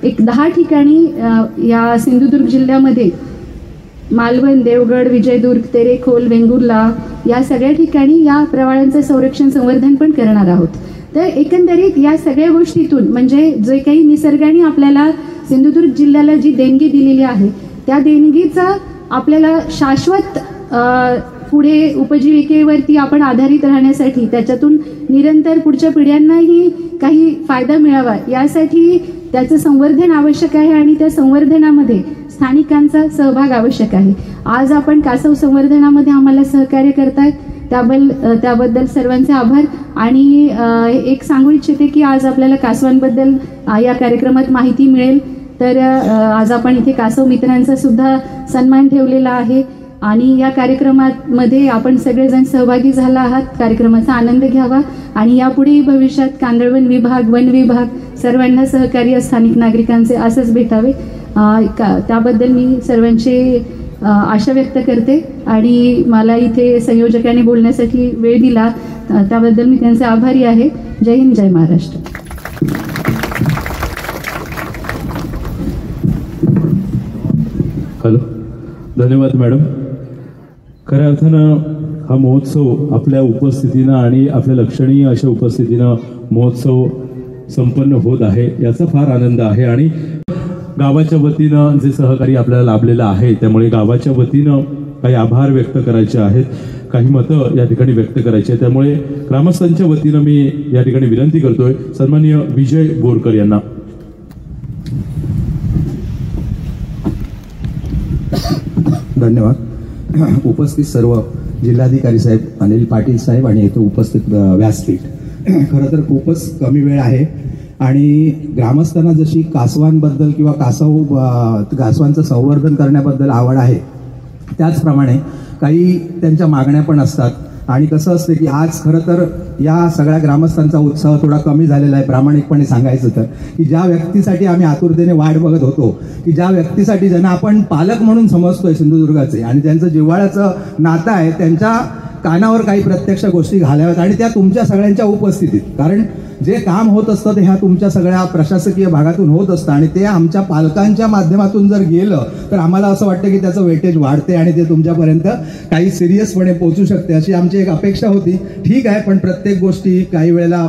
S8: एक 10 ठिकाणी या सिंधुदुर्ग जिल्ह्यामध्ये मालवण, देवगड, विजयदुर्ग, तेरेखोल, वेंगुर्ला या सगळ्या ठिकाणी या प्रवाळांचं संरक्षण संवर्धन पण करणार आहोत. तर एकंदरीत या सगळ्या गोष्टीतून म्हणजे जे काही निसर्गाने आपल्याला सिंधुदुर्ग जिल्ह्याला जी देणगी दिलेली आहे त्या देणगीचा आपल्याला शाश्वत पुढे उपजीविकेवरती आपण आधारित राहण्यासाठी, त्याच्यातून निरंतर पुढच्या पिढ्यांनाही काही फायदा मिळावा यासाठी त्याचं संवर्धन आवश्यक आहे आणि त्या संवर्धनामध्ये स्थानिकांचा सहभाग आवश्यक आहे. आज आपण कासव संवर्धनामध्ये आम्हाला सहकार्य करतायत त्याबद्दल सर्वांचे आभार. आणि एक सांगू इच्छिते की आज आपल्याला कासवांबद्दल या कार्यक्रमात माहिती मिळेल. तर आज आपण इथे कासव मित्रांचा सुद्धा सन्मान ठेवलेला आहे आणि या कार्यक्रमामध्ये आपण सगळेजण सहभागी झाला आहात. कार्यक्रमाचा आनंद घ्यावा आणि यापुढेही भविष्यात कांदळवन विभाग, वन विभाग सर्वांना सहकार्य स्थानिक नागरिकांचे असंच भेटावे त्याबद्दल मी सर्वांची आशा व्यक्त करते. आणि मला इथे संयोजकांनी बोलण्यासाठी वेळ दिला त्याबद्दल मी त्यांचे आभारी आहे. जय हिंद, जय महाराष्ट्र.
S1: हॅलो, धन्यवाद मॅडम. खऱ्या अर्थानं हा महोत्सव आपल्या उपस्थितीनं आणि आपल्या लक्षणीय अशा उपस्थितीनं महोत्सव संपन्न होत आहे याचा फार आनंद आहे. आणि गावाच्या वतीनं जे सहकार्य आपल्याला लाभलेलं आहे त्यामुळे गावाच्या वतीनं काही आभार व्यक्त करायचे आहेत, काही मतं या ठिकाणी व्यक्त करायची आहे. त्यामुळे ग्रामस्थांच्या वतीनं मी या ठिकाणी विनंती करतोय सन्माननीय विजय बोरकर यांना.
S9: धन्यवाद. उपस्थित सर्व जिल्हाधिकारी साहेब, अनिल पाटील साहेब आणि इथे उपस्थित व्यासपीठ, खरं तर खूपच कमी वेळ आहे आणि ग्रामस्थांना जशी कासवांबद्दल किंवा कासवांचं संवर्धन करण्याबद्दल आवड आहे त्याचप्रमाणे काही त्यांच्या मागण्या पण असतात. आणि कसं असतं की आज खरं तर या सगळ्या ग्रामस्थांचा उत्साह थोडा कमी झालेला आहे. प्रामाणिकपणे सांगायचं तर की ज्या व्यक्तीसाठी आम्ही आतुरतेने वाट बघत होतो, की ज्या व्यक्तीसाठी ज्यांना आपण पालक म्हणून समजतोय सिंधुदुर्गाचे आणि त्यांचं जिव्हाळ्याचं नातं आहे, त्यांच्या कानावर काही प्रत्यक्ष गोष्टी घालाव्यात आणि त्या तुमच्या सगळ्यांच्या उपस्थितीत. कारण जे काम होत असतं ते ह्या तुमच्या सगळ्या प्रशासकीय भागातून होत असतं आणि ते आमच्या पालकांच्या माध्यमातून जर गेलं तर आम्हाला असं वाटतं की त्याचं वेटेज वाढते आणि ते तुमच्यापर्यंत काही सिरियसपणे पोहोचू शकते, अशी आमची एक अपेक्षा होती. ठीक आहे, पण प्रत्येक गोष्टी काही वेळेला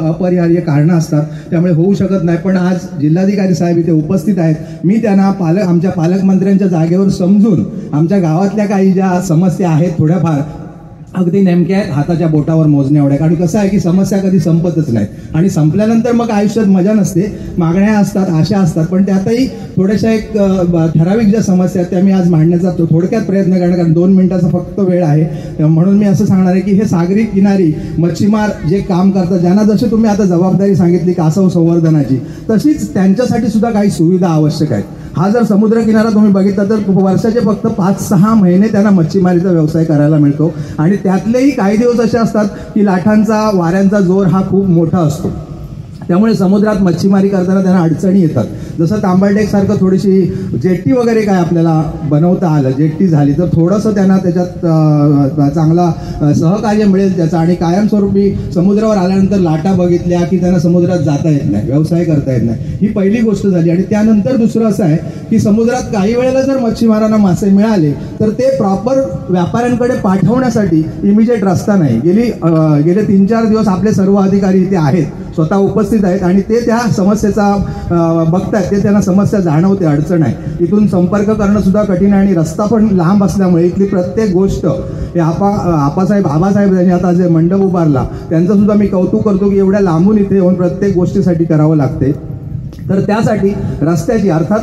S9: अपरिहार्य कारणं असतात त्यामुळे होऊ शकत नाही. पण आज जिल्हाधिकारी साहेब इथे उपस्थित आहेत. मी त्यांना आमच्या पालकमंत्र्यांच्या जागेवर समजून आमच्या गावातल्या काही ज्या समस्या आहेत थोड्याफार अगदी नेमक्या आहेत, हाताच्या बोटावर मोजण्या एवढ्या. कारण कसं आहे की समस्या कधी संपतच नाहीत आणि संपल्यानंतर मग आयुष्यात मजा नसते. मागण्या असतात, आशा असतात, पण त्यातही थोड्याशा एक ठराविक ज्या समस्या आहेत त्या मी आज मांडण्याचा थोडक्यात प्रयत्न करणार, कारण 2 मिनिटाचा फक्त वेळ आहे. म्हणून मी असं सांगणार आहे की हे सागरी किनारी मच्छीमार जे काम करतात, ज्यांना जशी तुम्ही आता जबाबदारी सांगितली कासव संवर्धनाची, तशीच त्यांच्यासाठी सुद्धा काही सुविधा आवश्यक आहेत. हा जर समुद्र किनारा तुम्ही बघितला तर वर्षाचे फक्त 5-6 महिने त्यांना मच्छीमारीचा व्यवसाय करायला मिळतो आणि त्यातलेही काही दिवस असे असतात की लाटांचा वाऱ्यांचा जोर हा खूप मोठा असतो. त्यामुळे समुद्रात मच्छीमारी करताना त्यांना अडचणी येतात. जसं तांबलडेक सारखं थोडीशी जेट्टी वगैरे काय आपल्याला बनवता आलं, जेट्टी झाली तर थोडंसं त्यांना त्याच्यात चांगला सहकार्य मिळेल त्याचा. आणि कायमस्वरूपी समुद्रावर आल्यानंतर लाटा बघितल्या की त्यांना समुद्रात जाता येत नाही, व्यवसाय करता येत नाही. ही पहिली गोष्ट झाली. आणि त्यानंतर दुसरं असं आहे की समुद्रात काही वेळेला जर मच्छीमारांना मासे मिळाले तर ते प्रॉपर व्यापाऱ्यांकडे पाठवण्यासाठी इमिजिएट रस्ता नाही. गेले 3-4 दिवस आपले सर्व अधिकारी इथे आहेत, स्वतः उपस्थित आहेत आणि ते त्या समस्येचा बघतायत. ते त्यांना समस्या जाणवते, अडचण आहे. इथून संपर्क करणं सुद्धा कठीण आहे आणि रस्ता पण लांब असल्यामुळे इथली प्रत्येक गोष्ट हे आबासाहेब यांनी आता जे मंडप उभारला त्यांचं सुद्धा मी कौतुक करतो की एवढ्या लांबून इथे येऊन प्रत्येक गोष्टीसाठी करावं लागते. तर त्यासाठी रस्त्याची अर्थात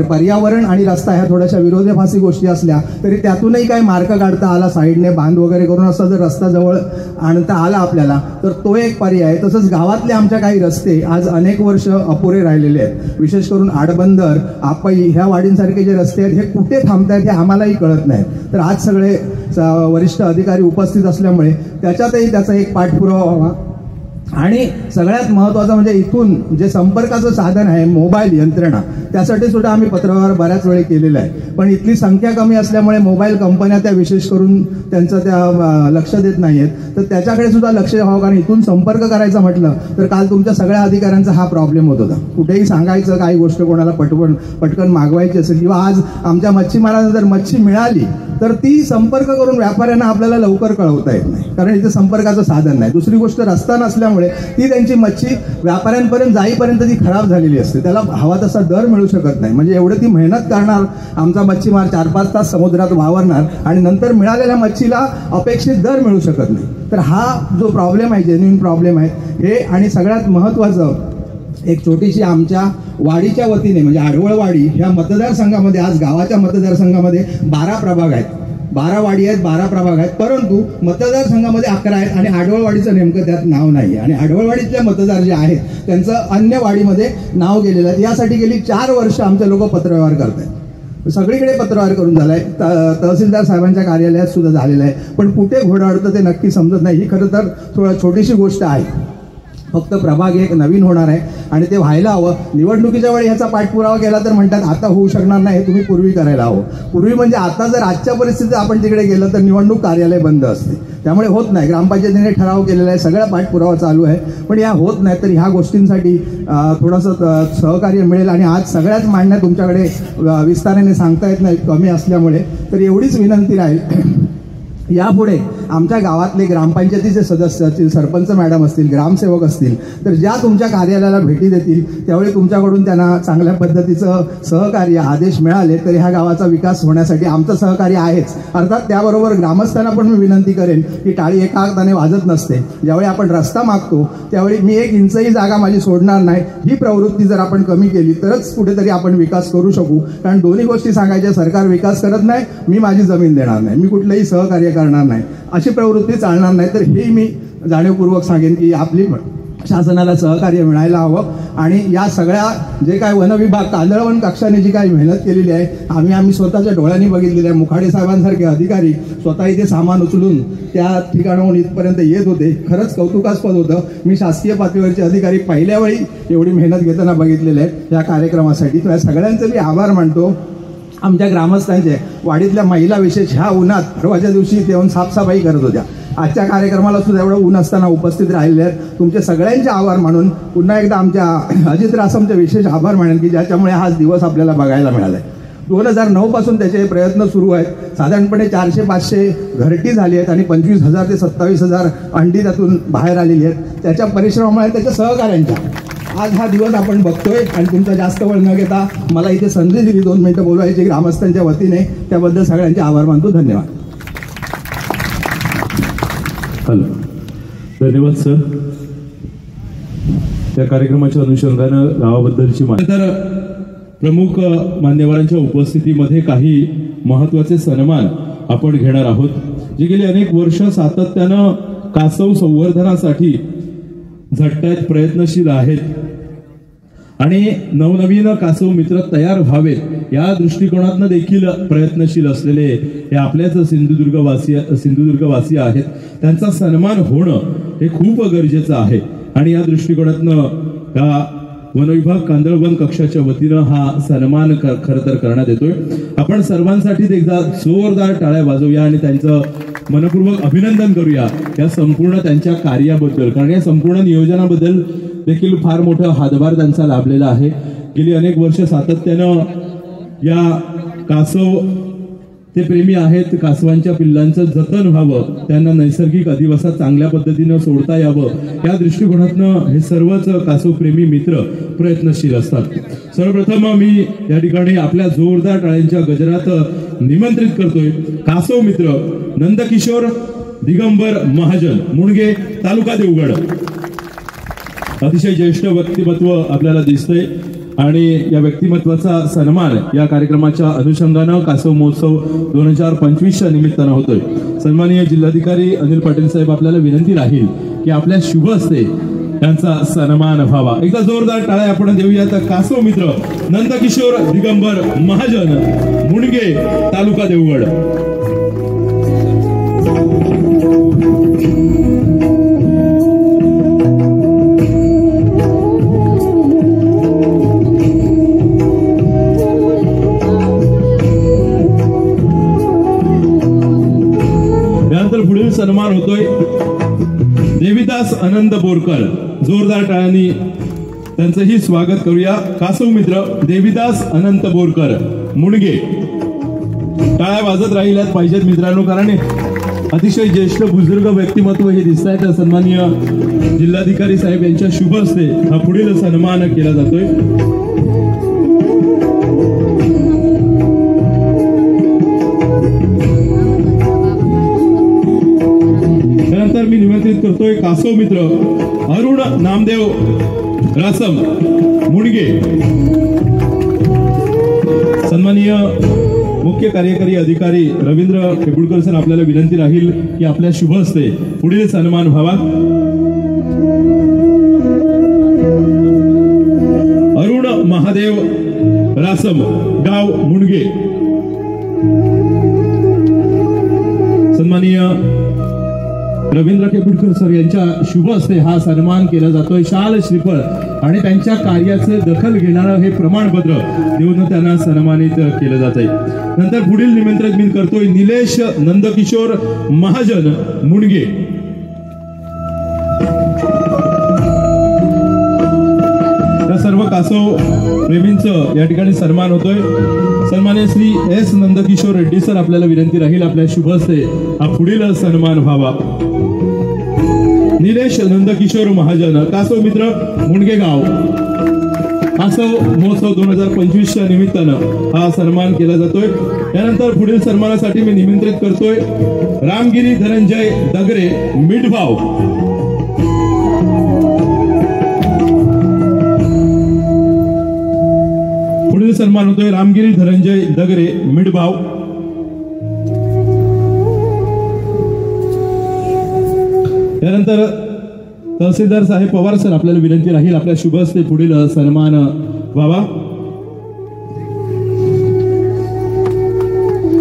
S9: पर्यावरण आणि रस्ता ह्या थोड्याशा विरोधाभासी गोष्टी असल्या तरी त्यातूनही काही मार्ग काढता आला, साईडने बांध वगैरे करून असा जर रस्ता जवळ आणता आला आपल्याला तर तो एक पर्याय आहे. तसंच गावातले आमच्या काही रस्ते आज अनेक वर्ष अपुरे राहिलेले आहेत. विशेष करून आडबंदर, आपई ह्या वाडींसारखे जे रस्ते आहेत हे कुठे थांबतायत हे आम्हालाही कळत नाही. तर आज सगळे वरिष्ठ अधिकारी उपस्थित असल्यामुळे त्याच्यातही त्याचा एक पाठपुरावा व्हावा. आणि सगळ्यात महत्त्वाचं म्हणजे इथून जे संपर्काचं साधन आहे मोबाईल यंत्रणा, त्यासाठी सुद्धा आम्ही पत्रव्यवहार बऱ्याच वेळी केलेला आहे. पण इथली संख्या कमी असल्यामुळे मोबाईल कंपन्या त्या विशेष करून त्यांचं त्या लक्ष देत नाहीयेत. तर त्याच्याकडे सुद्धा लक्ष द्यावं. कारण इथून संपर्क करायचा म्हटलं तर काल तुमच्या सगळ्या अधिकाऱ्यांचा हा प्रॉब्लेम होत होता. कुठेही सांगायचं काही गोष्ट कोणाला पटकन मागवायची असेल किंवा आज आमच्या मच्छीमारांना जर मच्छी मिळाली तर ती संपर्क करून व्यापाऱ्यांना आपल्याला लवकर कळवता येत नाही, कारण इथे संपर्काचं साधन नाही. दुसरी गोष्ट रस्ता नसल्यामुळे ती त्यांची मच्छी व्यापाऱ्यांपर्यंत जाईपर्यंत ती खराब झालेली असते, त्याला हवा तसा दर मिळू शकत नाही. म्हणजे एवढं ती मेहनत करणार आमचा मच्छीमार 4-5 तास समुद्रात वावरणार आणि नंतर मिळालेल्या मच्छीला अपेक्षित दर मिळू शकत नाही. तर हा जो प्रॉब्लेम आहे, जेन्युइन प्रॉब्लेम आहे हे. आणि सगळ्यात महत्त्वाचं एक छोटीशी आमच्या वाडीच्या वतीने म्हणजे आडवळवाडी ह्या मतदारसंघामध्ये, आज गावाच्या मतदारसंघामध्ये 12 प्रभाग आहेत, 12 वाडी आहेत, 12 प्रभाग आहेत, परंतु मतदारसंघामध्ये 11 आहेत आणि आडवळवाडीचं नेमकं त्यात नाव नाही. आणि आडवळवाडीतले मतदार जे आहेत त्यांचं अन्य वाडीमध्ये नाव गेलेलं आहे. यासाठी गेली 4 वर्ष आमचे लोक पत्रव्यवहार करत आहेत. सगळीकडे पत्रव्यवहार करून झालाय, तहसीलदार साहेबांच्या कार्यालयात सुद्धा झालेलं आहे. पण कुठे घोडं अडतं ते नक्की समजत नाही. ही खरं तर थोडं छोटीशी गोष्ट आहे. फक्त प्रभाग 1 नवीन होणार आहे आणि ते व्हायला हवं. निवडणुकीच्या वेळी ह्याचा पाठपुरावा केला तर म्हणतात आता होऊ शकणार नाही, हे तुम्ही पूर्वी करायला हवं. पूर्वी म्हणजे आता जर आजच्या परिस्थितीत आपण तिकडे गेलं तर निवडणूक कार्यालय बंद असते, त्यामुळे होत नाही. ग्रामपंचायतीने ठराव केलेला आहे, सगळा पाठपुरावा चालू आहे, पण या होत नाही. तर ह्या गोष्टींसाठी थोडंसं सहकार्य मिळेल. आणि आज सगळ्याच मांडण्या तुमच्याकडे विस्ताराने सांगता येत नाहीत कमी असल्यामुळे, तर एवढीच विनंती राहील. यापुढे आमच्या गावातले ग्रामपंचायतीचे सदस्य असतील, सरपंच मॅडम असतील, ग्रामसेवक असतील, तर ज्या तुमच्या कार्यालयाला भेटी देतील त्यावेळी तुमच्याकडून त्यांना चांगल्या पद्धतीचं सहकार्य आदेश मिळाले तर ह्या गावाचा विकास होण्यासाठी आमचं सहकार्य आहेच. अर्थात त्याबरोबर ग्रामस्थांना पण मी विनंती करेन की टाळी एका हाताने वाजत नसते. ज्यावेळी आपण रस्ता मागतो त्यावेळी मी 1 इंचही जागा माझी सोडणार नाही, ही प्रवृत्ती जर आपण कमी केली तरच कुठेतरी आपण विकास करू शकू. कारण दोन्ही गोष्टी सांगायच्या, सरकार विकास करत नाही, मी माझी जमीन देणार नाही, मी कुठलंही सहकार्य करणार नाही, अशी प्रवृत्ती चालणार नाही. तर हे मी जाणीवपूर्वक सांगेन की आपली शासनाला सहकार्य मिळायला हवं. आणि या सगळ्या जे काय वनविभाग कांदळवन कक्षाने जी काही मेहनत केलेली आहे आम्ही स्वतःच्या डोळ्यांनी बघितलेली आहे. मुखाडे साहेबांसारखे अधिकारी स्वतः इथे सामान उचलून त्या ठिकाणाहून इथपर्यंत येत होते. खरंच कौतुकास्पद होतं. मी शासकीय पातळीवरचे अधिकारी पहिल्या वेळी एवढी मेहनत घेताना बघितलेले आहेत या कार्यक्रमासाठी. तर या सगळ्यांचे मी आभार मानतो. आमच्या ग्रामस्थांचे, वाडीतल्या महिला विशेष ह्या उन्हात परवाच्या दिवशी इथे येऊन साफसफाई करत होत्या. आजच्या कार्यक्रमाला सुद्धा एवढं ऊन असताना उपस्थित राहिले आहेत. तुमचे सगळ्यांचे आभार मानून पुन्हा एकदा आमच्या अजित रासमचे विशेष आभार मानेन की ज्याच्यामुळे हाच दिवस आपल्याला बघायला मिळाला आहे. 2009 पासून त्याचे प्रयत्न सुरू आहेत. साधारणपणे 400-500 घरटी झाली आहेत आणि 25,000 ते 27,000 अंडी त्यातून बाहेर आलेली आहेत. त्याच्या परिश्रमामुळे, त्याच्या सहकाऱ्यांच्या आज हा दिवस आपण बघतोय. आणि तुमचा जास्त वेळ न घेता मला इथे संधी दिली 2 मिनिटं बोलवायची ग्रामस्थांच्या वतीने, त्याबद्दल सगळ्यांचे आभार मानतो. धन्यवाद.
S4: हॅलो, धन्यवाद सर. त्या कार्यक्रमाच्या अनुषंगानं गावाबद्दलची माहिती. तर प्रमुख मान्यवरांच्या उपस्थितीमध्ये काही महत्त्वाचे सन्मान आपण घेणार आहोत, जे गेली अनेक वर्ष सातत्यानं कासव संवर्धनासाठी झटतायत, प्रयत्नशील आहेत आणि नवनवीन कासव मित्र तयार व्हावेत या दृष्टिकोनातनं देखील प्रयत्नशील असलेले हे आपल्याच सिंधुदुर्गवासी आहेत. त्यांचा सन्मान होणं हे खूप गरजेचं आहे आणि या दृष्टिकोनातनं का वनविभाग कांदळवन कक्षाच्या वतीनं हा सन्मान खरं तर करण्यात येतोय. आपण सर्वांसाठी एकदा जोरदार टाळ्या वाजवूया आणि त्यांचं मनपूर्वक अभिनंदन करूया या संपूर्ण त्यांच्या कार्याबद्दल, कारण या संपूर्ण नियोजनाबद्दल देखील फार मोठा हातभार त्यांचा लाभलेला आहे. गेली अनेक वर्ष सातत्यानं या कासव ते प्रेमी आहेत, कासवांच्या पिल्लांचं जतन व्हावं, त्यांना नैसर्गिक अधिवासात चांगल्या पद्धतीनं सोडता यावं या दृष्टिकोनातनं हे सर्वच कासवप्रेमी मित्र प्रयत्नशील असतात. सर्वप्रथम मी या ठिकाणी आपल्या जोरदार टाळ्यांच्या गजरात निमंत्रित करतोय कासव मित्र नंदकिशोर दिगंबर महाजन, मुणगे, तालुका देवगड. अतिशय ज्येष्ठ व्यक्तिमत्व आपल्याला दिसतंय आणि या व्यक्तिमत्वाचा सन्मान या कार्यक्रमाच्या अनुषंगानं कासव महोत्सव 2025च्या निमित्तानं होतोय. सन्माननीय जिल्हाधिकारी अनिल पाटील साहेब, आपल्याला विनंती राहील की आपल्या शुभ हस्ते त्यांचा सन्मान व्हावा. एकदा जोरदार टाळ्या आपण देऊयात कासव मित्र नंदकिशोर दिगंबर महाजन, मुणगे, तालुका देवगड. पुढील सन्मान होतोय देविदास आनंद बोरकर. जोरदार टाळ्यांनी त्यांचंही स्वागत करूया. कासव मित्र देविदास अनंत बोरकर, मुणगे. टाळ्या वाजत राहिल्यात पाहिजेत मित्रांनो, कारण अतिशय ज्येष्ठ बुजुर्ग व्यक्तिमत्व हे दिसत आहेत. सन्माननीय जिल्हाधिकारी साहेब यांच्या शुभ हस्ते हा पुढील सन्मान केला जातोय. त्यानंतर मी निमंत्रित करतोय कासव मित्र अरुण नामदेव रासम, मुणगे. सन्माननीय मुख्य कार्यकारी अधिकारी रवींद्र केबुलकर सर, आपल्याला विनंती राहील की आपल्या शुभ हस्ते पुढील सन्मान व्हावा. अरुण महादेव रासम, गाव मुणगे. सन्माननीय रवींद्र केबुलकर सर यांच्या शुभ हस्ते हा सन्मान केला जातोय. शाल, श्रीफळ आणि त्यांच्या कार्याचे दखल घेणारं हे प्रमाणपत्र देऊन त्यांना सन्मानित केलं जात आहे. नंतर पुढील निमंत्रित मी करतोय निलेश नंदकिशोर महाजन, मुणगे. या सर्व कासव प्रेमींचं या ठिकाणी सन्मान होतोय. सन्मान्य श्री एस नंदकिशोर रेड्डी सर, आपल्याला विनंती राहील आपल्या शुभ हस्ते हा पुढील सन्मान व्हावा. निलेश नंदकिशोर महाजन, कासव मित्र, मुणगे गाव. कासव महोत्सव 2025च्या निमित्तानं हा सन्मान केला जातोय. यानंतर पुढील सन्मानासाठी मी निमंत्रित करतोय रामगिरी धनंजय दगरे, मिठभाव. पुढील सन्मान होतोय रामगिरी धनंजय दगरे, मिठभाव. त्यानंतर तहसीलदार साहेब पवार सर, आपल्याला विनंती राहील आपल्या शुभ हस्ते पुढील सन्मान व्हावा.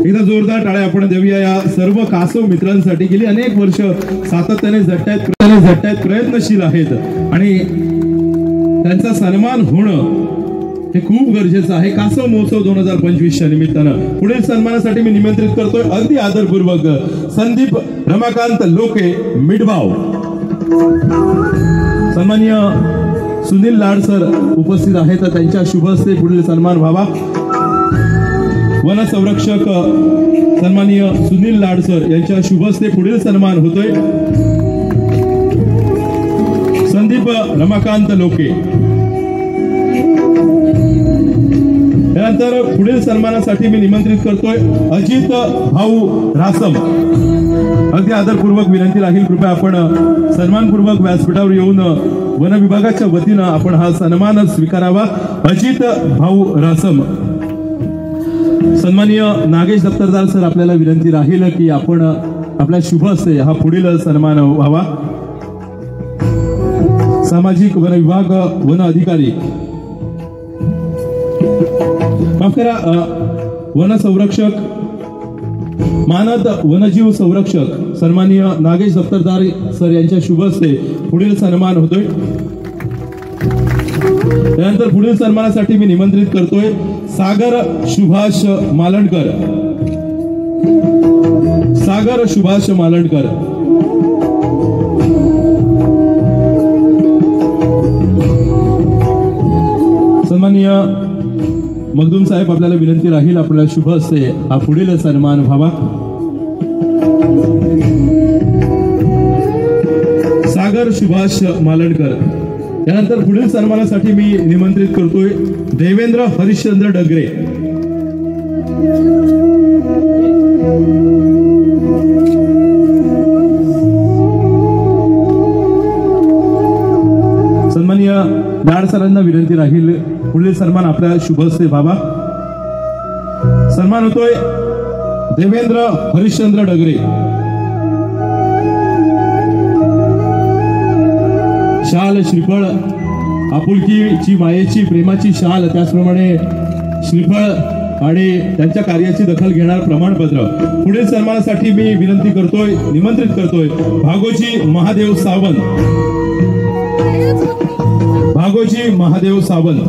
S4: एकदा जोरदार टाळ्या आपण देऊया या सर्व कासव मित्रांसाठी. गेली अनेक वर्ष सातत्याने झटतायत, प्रयत्नशील आहेत आणि त्यांचा सन्मान होणं हे खूप गरजेचं आहे. कासव महोत्सव 2025च्या निमित्तानं पुढील सन्मानासाठी मी निमंत्रित करतोय अगदी आदरपूर्वक संदीप रमाकांत लोके, मिठभाव. सन्माननीय सुनील लाड सर उपस्थित आहेत, त्यांच्या शुभ हस्ते पुढील सन्मान व्हावा. वन संरक्षक सन्माननीय सुनील लाड सर यांच्या शुभ हस्ते पुढील सन्मान होतोय संदीप रमाकांत लोके. त्यानंतर पुढील सन्मानासाठी मी निमंत्रित करतोय अजित भाऊ रासम.
S1: अगदी आदरपूर्वक विनंती राहील, कृपया आपण सन्मानपूर्वक व्यासपीठावर येऊन वन विभागाच्या वतीनं आपण हा सन्मान स्वीकारावा। अजित भाऊ रासम, सन्माननीय नागेश दफ्तरदार सर, आपल्याला विनंती राहील की आपण आपल्या शुभ हस्ते हा पुढील सन्मान व्हावा। सामाजिक वन विभाग वन अधिकारी, माफ करा, वन संरक्षक मानद वनजीव संरक्षक सन्माननीय नागेश दफ्तरदार सर यांच्या शुभ हस्ते पुढील सन्मान होतोय। त्यानंतर पुढील सन्मानासाठी मी निमंत्रित करतोय सागर सुभाष मालणकर। सागर सुभाष मालणकर, सन्माननीय मखदूम साहेब, आपल्याला विनंती राहील आपल्या शुभ हस्ते हा पुढील सन्मान व्हावा। सागर सुभाष मालणकर। त्यानंतर पुढील सन्मानासाठी मी निमंत्रित करतोय देवेंद्र हरिश्चंद्र डगरे। सन्माननीय लाड सरांना विनंती राहील पुढील सन्मान आपल्या शुभ हस्ते व्हावा। सन्मान होतोय देवेंद्र हरिश्चंद्र डगरे। शाल श्रीफळ, आपुलकीची मायेची प्रेमाची शाल, त्याचप्रमाणे श्रीफळ आणि त्यांच्या कार्याची दखल घेणार प्रमाणपत्र। पुढील सन्मानासाठी मी विनंती करतोय, निमंत्रित करतोय भागोजी महादेव सावंत। भागोजी महादेव सावंत,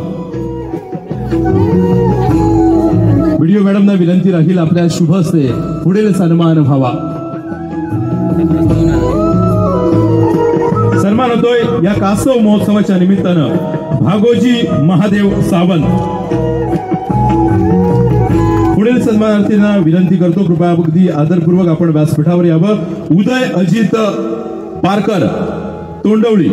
S1: व्हिडिओ मॅडमना विनंती राहील आपल्या शुभ हस्ते पुढील सन्मान व्हावा। सन्मान होतोय या कासव महोत्सवाच्या निमित्तानं भागोजी महादेव सावंत। पुढील सन्मानार्थींना विनंती करतो, कृपया अगदी आदरपूर्वक आपण व्यासपीठावर यावं। उदय अजित पारकर, तोंडवली।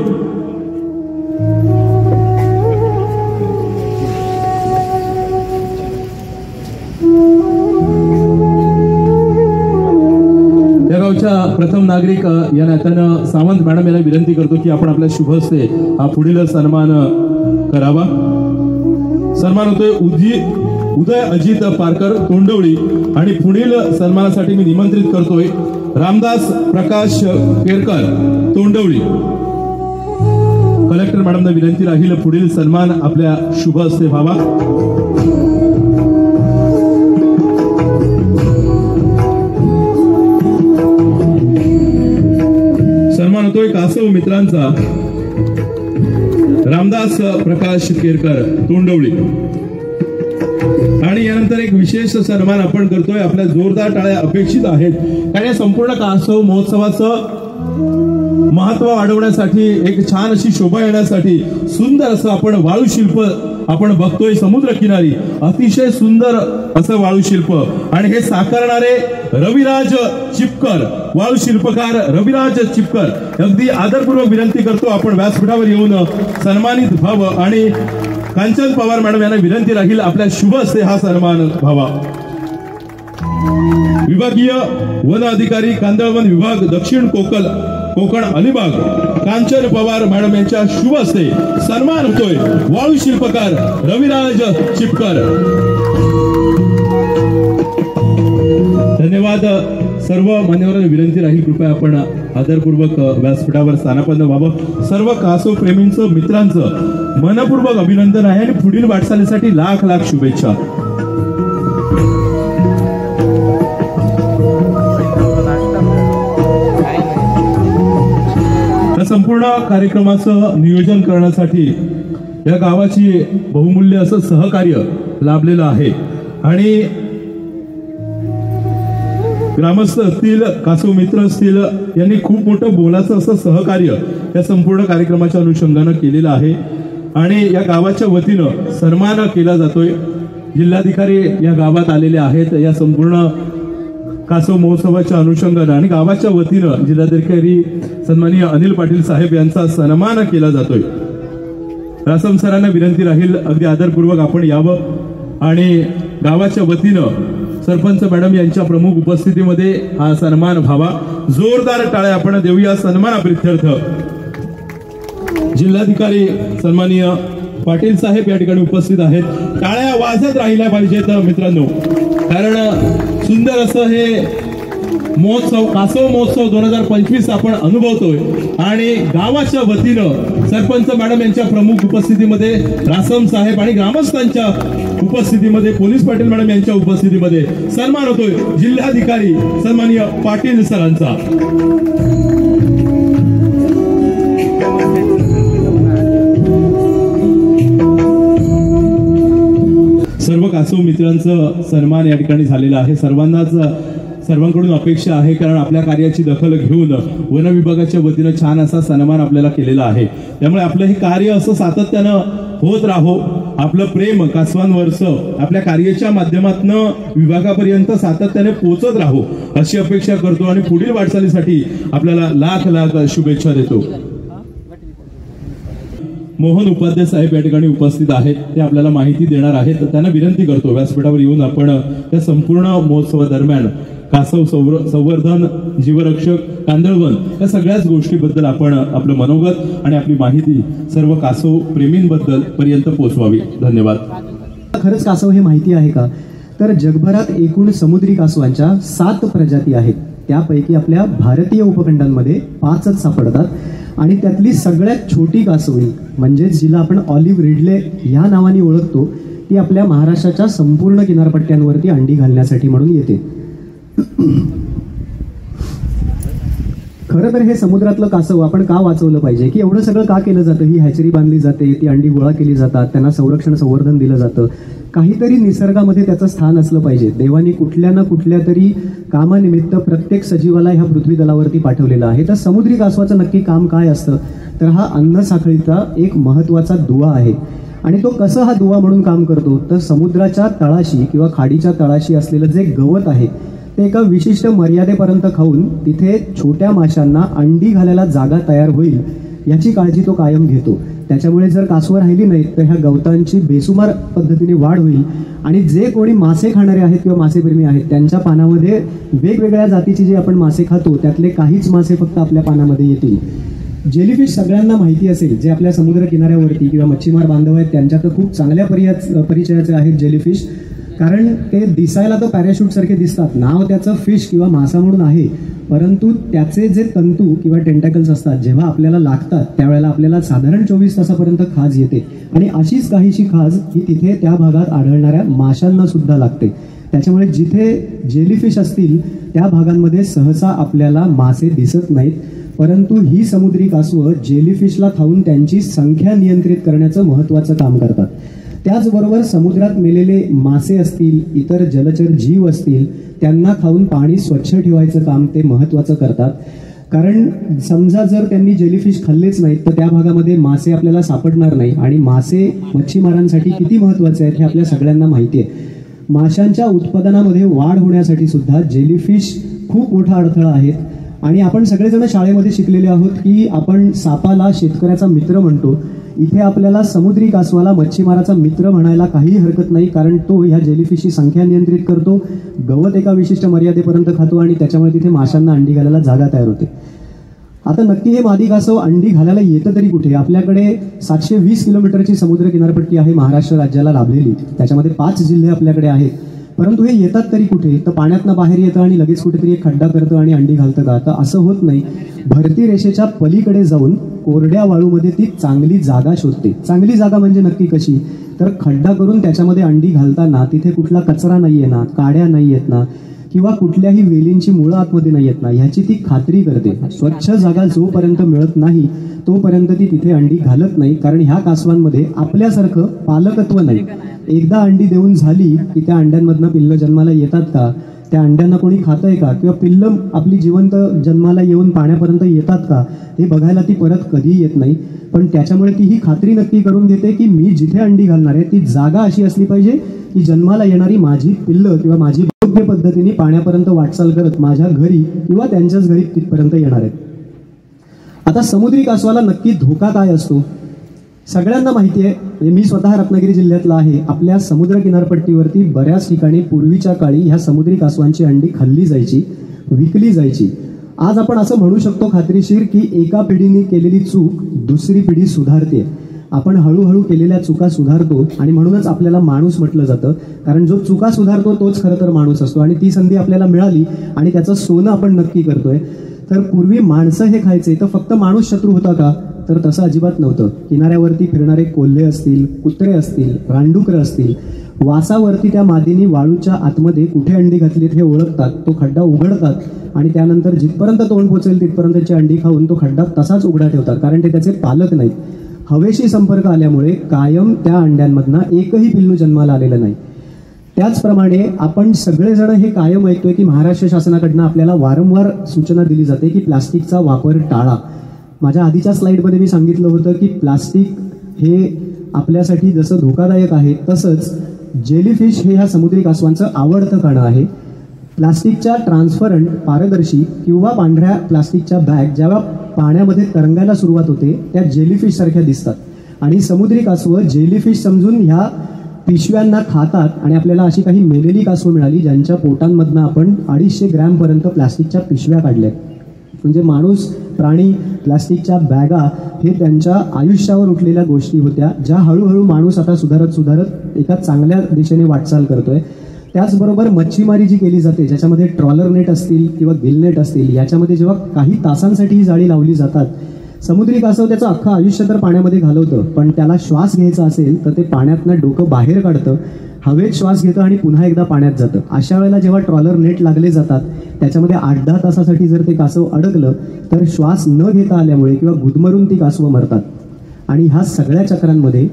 S1: या गावच्या प्रथम नागरिक या नात्यानं सावंत मॅडम यांना विनंती करतो की आपण आपल्या शुभ हस्ते हा पुढील सन्मान करावा। सन्मान होतोय उदय अजित पारकर, तोंडवली। आणि पुढील सन्मानासाठी मी निमंत्रित करतोय रामदास प्रकाश केरकर, तोंडवली। कलेक्टर मॅडमना विनंती राहील पुढील सन्मान आपल्या शुभ हस्ते व्हावा। सन्मान होतोय कासव मित्रांचा रामदास प्रकाश केरकर, तोंडवली। आणि यानंतर एक विशेष सन्मान आपण करतोय, आपल्या जोरदार टाळ्या अपेक्षित आहेत, कारण या संपूर्ण कासव महोत्सवाचं महत्व वाढवण्यासाठी, एक छान अशी शोभा येण्यासाठी सुंदर असं आपण वाळू शिल्प आपण बघतोय समुद्रकिनारी, अतिशय सुंदर असं वाळू शिल्प। आणि हे साकारणारे रविराज चिपकर, वाळू शिल्पकार रविराज चिपकर, अगदी आदरपूर्वक विनंती करतो आपण व्यासपीठावर येऊन सन्मानित व्हावं। आणि कांचन पवार मॅडम यांना विनंती राहील आपल्या शुभ हस्ते हा सन्मान व्हावा। विभागीय वन अधिकारी कांदळवन विभाग दक्षिण कोकण अलिबाग कांचन पवार मॅडम यांच्या शुभ हस्ते सन्मान होतोय वाळू शिल्पकार रविराज चिपकर। धन्यवाद। सर्व मान्यवरांना विनंती राहील कृपया आपण आदरपूर्वक व्यासपीठावर स्थानापन्न व्हावं। सर्व कासव प्रेमींचं, मित्रांचं मनपूर्वक अभिनंदन आहे आणि पुढील वाटचालीसाठी लाख लाख शुभेच्छा। संपूर्ण कार्यक्रमाचं नियोजन करण्यासाठी या गावाची बहुमूल्य असं सहकार्य लाभलेलं आहे आणि ग्रामस्थ असतील, कासव मित्र असतील, यांनी खूप मोठं बोलाचं असं सहकार्य या संपूर्ण कार्यक्रमाच्या अनुषंगानं केलेलं आहे आणि या गावाच्या वतीनं सन्मान केला जातोय। जिल्हाधिकारी या गावात आलेले आहेत या संपूर्ण कासव महोत्सवाच्या अनुषंगानं आणि गावाच्या वतीनं जिल्हाधिकारी सन्माननीय अनिल पाटील साहेब यांचा सन्मान केला जातोय। रासम सरांना विनंती राहील अगदी आदरपूर्वक आपण यावं आणि गावाच्या वतीनं सरपंच मॅडम यांच्या प्रमुख उपस्थितीमध्ये हा सन्मान व्हावा। जोरदार टाळ्या आपण देऊया सन्मानाप्रित्यर्थ। जिल्हाधिकारी सन्माननीय पाटील साहेब या ठिकाणी उपस्थित आहेत। टाळ्या वाजत राहिल्या पाहिजेत मित्रांनो, कारण सुंदर असं हे महोत्सव कासव महोत्सव 2025 आपण अनुभवतोय आणि गावाच्या वतीनं सरपंच मॅडम यांच्या प्रमुख उपस्थितीमध्ये, रासम साहेब आणि ग्रामस्थांच्या उपस्थितीमध्ये, पोलीस पाटील मॅडम यांच्या उपस्थितीमध्ये सन्मान होतोय जिल्हाधिकारी सन्माननीय पाटील सरांचा। सर्व कासव मित्रांचं सन्मान या ठिकाणी झालेला आहे। सर्वांकडून अपेक्षा आहे, कारण आपल्या कार्याची दखल घेऊन वन विभागाच्या वतीनं छान असा सन्मान आपल्याला केलेला आहे। त्यामुळे आपलं हे कार्य असं सातत्यानं होत राहो। आपलं प्रेम कासवांवरचं आपल्या कार्याच्या माध्यमातून विभागापर्यंत सातत्याने पोहोचत राहो अशी अपेक्षा करतो आणि पुढील वाटचालीसाठी आपल्याला लाख लाख शुभेच्छा देतो। मोहन उपाध्याय साहेब या ठिकाणी उपस्थित आहेत, ते आपल्याला माहिती देणार आहेत। त्यांना विनंती करतो व्यासपीठावर येऊन आपण त्या संपूर्ण महोत्सवादरम्यान कासव संवर्धन, जीवरक्षक, कांदळवन या सगळ्याच गोष्टीबद्दल आपण आपलं मनोगत आणि आपली माहिती सर्व कासव प्रेमींबद्दल पर्यंत पोहोचवावी। धन्यवाद।
S6: खरंच कासव हे माहिती आहे का? तर जगभरात एकूण समुद्री कासवांच्या 7 प्रजाती आहेत। त्यापैकी आपल्या भारतीय उपखंडांमध्ये 5च सापडतात आणि त्यातली सगळ्यात छोटी कासवी म्हणजे जिला आपण ऑलिव्ह रिडले ह्या नावाने ओळखतो, ती आपल्या महाराष्ट्राच्या संपूर्ण किनारपट्ट्यांवरती अंडी घालण्यासाठी म्हणून येते। खरं तर हे समुद्रातलं कासव आपण का वाचवलं पाहिजे, की एवढं सगळं का केलं जातं? ही हॅचरी बांधली जाते, ती अंडी गोळा केली जातात, त्यांना संरक्षण संवर्धन दिलं जातं। काहीतरी निसर्गामध्ये त्याचं स्थान असलं पाहिजे। देवाने कुठल्या ना कुठल्या तरी कामानिमित्त प्रत्येक सजीवाला ह्या पृथ्वी तलावरती पाठवलेलं आहे। तर समुद्री कासवाचं नक्की काम काय असतं? तर हा अन्न साखळीचा एक महत्त्वाचा दुवा आहे। आणि तो कसं हा दुवा म्हणून काम करतो? तर समुद्राच्या तळाशी किंवा खाडीच्या तळाशी असलेलं जे गवत आहे ते एका विशिष्ट मर्यादेपर्यंत खाऊन तिथे छोट्या माशांना अंडी घालायला जागा तयार होईल याची काळजी तो कायम घेतो। त्याच्यामुळे जर कासवं राहिली नाहीत तर ह्या गवतांची बेसुमार पद्धतीने वाढ होईल आणि जे कोणी मासे खाणारे आहेत किंवा मासेप्रेमी आहेत त्यांच्या पानामध्ये वेगवेगळ्या जातीचे जे आपण मासे खातो त्यातले काहीच मासे फक्त आपल्या पानामध्ये येतील। जेलीफिश सगळ्यांना माहिती असेल, जे आपल्या समुद्र किनाऱ्यावरती किंवा मच्छीमार बांधव आहेत त्यांच्या तर खूप चांगल्या परिचयाचे आहेत जेलीफिश, कारण ते दिसायला तर पॅराशूट सारखे दिसतात। नाव त्याचं फिश किंवा मासा म्हणून आहे, परंतु त्याचे जे तंतू किंवा टेंटॅकल्स असतात जेव्हा आपल्याला लागतात त्यावेळेला आपल्याला साधारण 24 तासापर्यंत खाज येते आणि अशीच काहीशी खाज ही तिथे त्या भागात आढळणाऱ्या माशांना सुद्धा लागते। त्याच्यामुळे जिथे जेलीफिश असतील त्या भागांमध्ये सहसा आपल्याला मासे दिसत नाहीत, परंतु ही समुद्री कासवं जेलीफिशला खाऊन त्यांची संख्या नियंत्रित करण्याचं महत्त्वाचं काम करतात। त्याचबरोबर समुद्रात मेलेले मासे असतील, इतर जलचर जीव असतील, त्यांना खाऊन पाणी स्वच्छ ठेवायचं काम ते महत्त्वाचं करतात। कारण समजा जर त्यांनी जेलीफिश खाल्लेच नाहीत तर त्या भागामध्ये मासे आपल्याला सापडणार नाही आणि मासे मच्छीमारांसाठी किती महत्त्वाचे आहेत हे आपल्या सगळ्यांना माहिती आहे। माशांच्या उत्पादनामध्ये वाढ होण्यासाठी सुद्धा जेलीफिश खूप मोठा अडथळा आहेत आणि आपण सगळेजण शाळेमध्ये शिकलेले आहोत की आपण सापाला शेतकऱ्याचा मित्र म्हणतो। इथे आपल्याला समुद्री कासवाला मच्छीमाराचा मित्र म्हणायला काही हरकत नाही, कारण तो ह्या जेलीफिशची संख्या नियंत्रित करतो, गवत एका विशिष्ट मर्यादेपर्यंत खातो आणि त्याच्यामुळे तिथे माशांना अंडी घालायला जागा तयार होते। आता नक्की हे मादी कासव अंडी घालायला येतं तरी कुठे? आपल्याकडे 720 किलोमीटरची समुद्र किनारपट्टी आहे महाराष्ट्र राज्याला लाभलेली, त्याच्यामध्ये 5 जिल्हे आपल्याकडे आहेत, परंतु हे येतात तरी कुठे? तर पाण्यातनं बाहेर येतं आणि लगेच कुठेतरी एक खड्डा करतं आणि अंडी घालतं का? तर असं होत नाही। भरती रेषेच्या पलीकडे जाऊन कोरड्या वाळूमध्ये ती चांगली जागा शोधते। चांगली जागा म्हणजे नक्की कशी? तर खड्डा करून त्याच्यामध्ये अंडी घालताना तिथे कुठला कचरा नाही आहे ना, काड्या नाही आहेत ना, किंवा कुठल्याही वेलींची मुळं आतमध्ये नाही येत ना, ह्याची ती खात्री करते। स्वच्छ जागा जोपर्यंत मिळत नाही तोपर्यंत ती तिथे अंडी घालत नाही, कारण ह्या कासवांमध्ये आपल्यासारखं पालकत्व नाही। एकदा अंडी देऊन झाली की त्या अंड्यांमधनं पिल्लं जन्माला येतात का, त्या अंड्यांना कोणी खातंय का, किंवा पिल्लं आपली जिवंत जन्माला येऊन पाण्यापर्यंत येतात का हे बघायला ती परत कधी येत नाही। पण त्याच्यामुळे ती ही खात्री नक्की करून घेते की मी जिथे अंडी घालणार आहे ती जागा अशी असली पाहिजे की जन्माला येणारी माझी पिल्लं किंवा माझी योग्य पद्धतीने पाण्यापर्यंत वाटचाल करत माझ्या घरी किंवा त्यांच्याच घरी तिथपर्यंत येणार आहेत। आता समुद्री कासवाला नक्की धोका काय असतो? सगळ्यांना माहिती आहे, मी स्वतः रत्नागिरी जिल्ह्यातला आहे. आपल्या समुद्र किनारपट्टीवरती बऱ्याच ठिकाणी पूर्वीच्या काळी ह्या समुद्री कासवांची अंडी खाल्ली जायची, विकली जायची. आज आपण असं म्हणू शकतो खात्रीशीर की एका पिढीने केलेली चूक दुसरी पिढी सुधारते. आपण हळूहळू केलेल्या चुका सुधारतो आणि म्हणूनच आपल्याला माणूस म्हटलं जातं, कारण जो चुका सुधारतो तोच खरं तर माणूस असतो. आणि ती संधी आपल्याला मिळाली आणि त्याचं सोनं आपण नक्की करतोय. तर पूर्वी माणसं हे खायचे तर फक्त माणूस शत्रू होता का? तर तसं अजिबात नव्हतं. किनाऱ्यावरती फिरणारे कोल्हे असतील, कुत्रे असतील, रानडुकरं असतील, वासावरती त्या मादीनी वाळूच्या आतमध्ये कुठे अंडी घातलीत हे ओळखतात, तो खड्डा उघडतात आणि त्यानंतर जिथपर्यंत तोंड पोचेल तिथपर्यंतची अंडी खाऊन तो खड्डा तसाच उघडा ठेवतात, कारण ते त्याचे पालक नाहीत. हवेशी संपर्क आल्यामुळे कायम त्या अंड्यांमधनं एकही पिल्लू जन्माला आलेलं नाही. त्याचप्रमाणे आपण सगळेजण हे कायम ऐकतोय की महाराष्ट्र शासनाकडनं आपल्याला वारंवार सूचना दिली जाते की प्लास्टिकचा वापर टाळा. माझ्या आधीच्या स्लाइडमध्ये मी सांगितलं होतं की प्लास्टिक हे आपल्यासाठी जसं धोकादायक आहे तसंच जेलीफिश हे ह्या समुद्री कासवांचं आवडतं खाणं आहे. प्लास्टिकच्या ट्रान्सपरंट, पारदर्शी किंवा पांढऱ्या प्लास्टिकच्या बॅग जेव्हा पाण्यामध्ये तरंगायला सुरुवात होते त्या जेलीफिश सारख्या दिसतात आणि समुद्री कासवं जेलीफिश समजून ह्या पिशव्यांना खातात आणि आपल्याला अशी काही मेलेली कासवं मिळाली ज्यांच्या पोटांमधनं आपण 250 ग्रॅमपर्यंत प्लास्टिकच्या पिशव्या काढल्या. म्हणजे माणूस, प्राणी, प्लास्टिकच्या बॅगा हे त्यांच्या आयुष्यावर उठलेल्या गोष्टी होत्या, ज्या हळूहळू माणूस आता सुधारत एका चांगल्या दिशेने वाटचाल करतोय. त्याचबरोबर मच्छीमारी जी केली जाते, ज्याच्यामध्ये ट्रॉलर नेट असतील किंवा गिल नेट असतील, याच्यामध्ये जेव्हा काही तासांसाठी ही जाळी लावली जातात, समुद्री कासव त्याचं अख्खं आयुष्य तर पाण्यामध्ये घालवतं, पण त्याला श्वास घ्यायचा असेल तर ते पाण्यातनं डोकं बाहेर काढतं, हवेत श्वास घेतं आणि पुन्हा एकदा पाण्यात जातं. अशा वेळेला जेव्हा ट्रॉलर नेट लागले जातात त्याच्यामध्ये 8-10 तासासाठी जर ते कासव अडकलं तर श्वास न घेता आल्यामुळे किंवा गुदमरून ती कासवं मरतात. आणि ह्या सगळ्या चक्रांमध्ये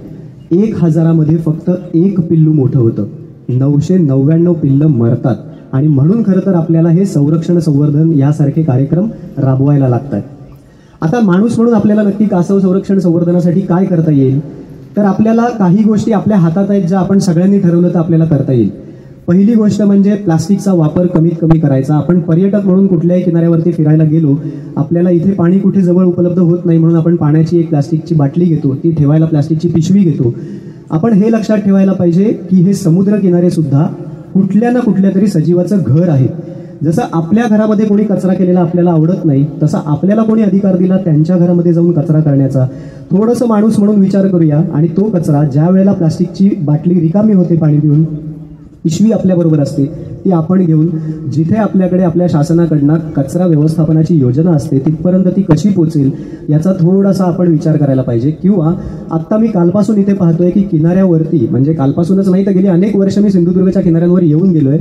S6: 1000मध्ये फक्त एक पिल्लू मोठं होतं, 999 पिल्लं मरतात. आणि म्हणून खरं तर आपल्याला हे संरक्षण, संवर्धन यासारखे कार्यक्रम राबवायला लागतात. आता माणूस म्हणून आपल्याला नक्की कासव संरक्षण संवर्धनासाठी काय करता येईल? तर आपल्याला काही गोष्टी आपल्या हातात आहेत ज्या आपण सगळ्यांनी ठरवलं तर आपल्याला करता येईल. पहिली गोष्ट म्हणजे प्लास्टिकचा वापर कमीत कमी करायचा. आपण पर्यटक म्हणून कुठल्याही किनाऱ्यावरती फिरायला गेलो, आपल्याला इथे पाणी कुठे जवळ उपलब्ध होत नाही म्हणून आपण पाण्याची एक प्लास्टिकची बाटली घेतो, ती ठेवायला प्लास्टिकची पिशवी घेतो. आपण हे लक्षात ठेवायला पाहिजे की हे समुद्र किनारे सुद्धा कुठल्या ना कुठल्या तरी सजीवाचं घर आहे. जसं आपल्या घरामध्ये कोणी कचरा केलेला आपल्याला आवडत नाही, तसा आपल्याला कोणी अधिकार दिला त्यांच्या घरामध्ये जाऊन कचरा करण्याचा. थोडंसं माणूस म्हणून विचार करूया आणि तो कचरा ज्या वेळेला प्लास्टिकची बाटली रिकामी होते पाणी पिऊन, पिशवी आपल्याबरोबर असते, ती आपण घेऊन जिथे आपल्याकडे आपल्या शासनाकडनं कचरा व्यवस्थापनाची योजना असते तिथपर्यंत ती कशी पोचेल याचा थोडासा आपण विचार करायला पाहिजे. किंवा आत्ता मी कालपासून इथे पाहतोय की किनाऱ्यावरती, म्हणजे कालपासूनच नाही तर गेली अनेक वर्ष मी सिंधुदुर्गच्या किनाऱ्यांवर येऊन गेलोय,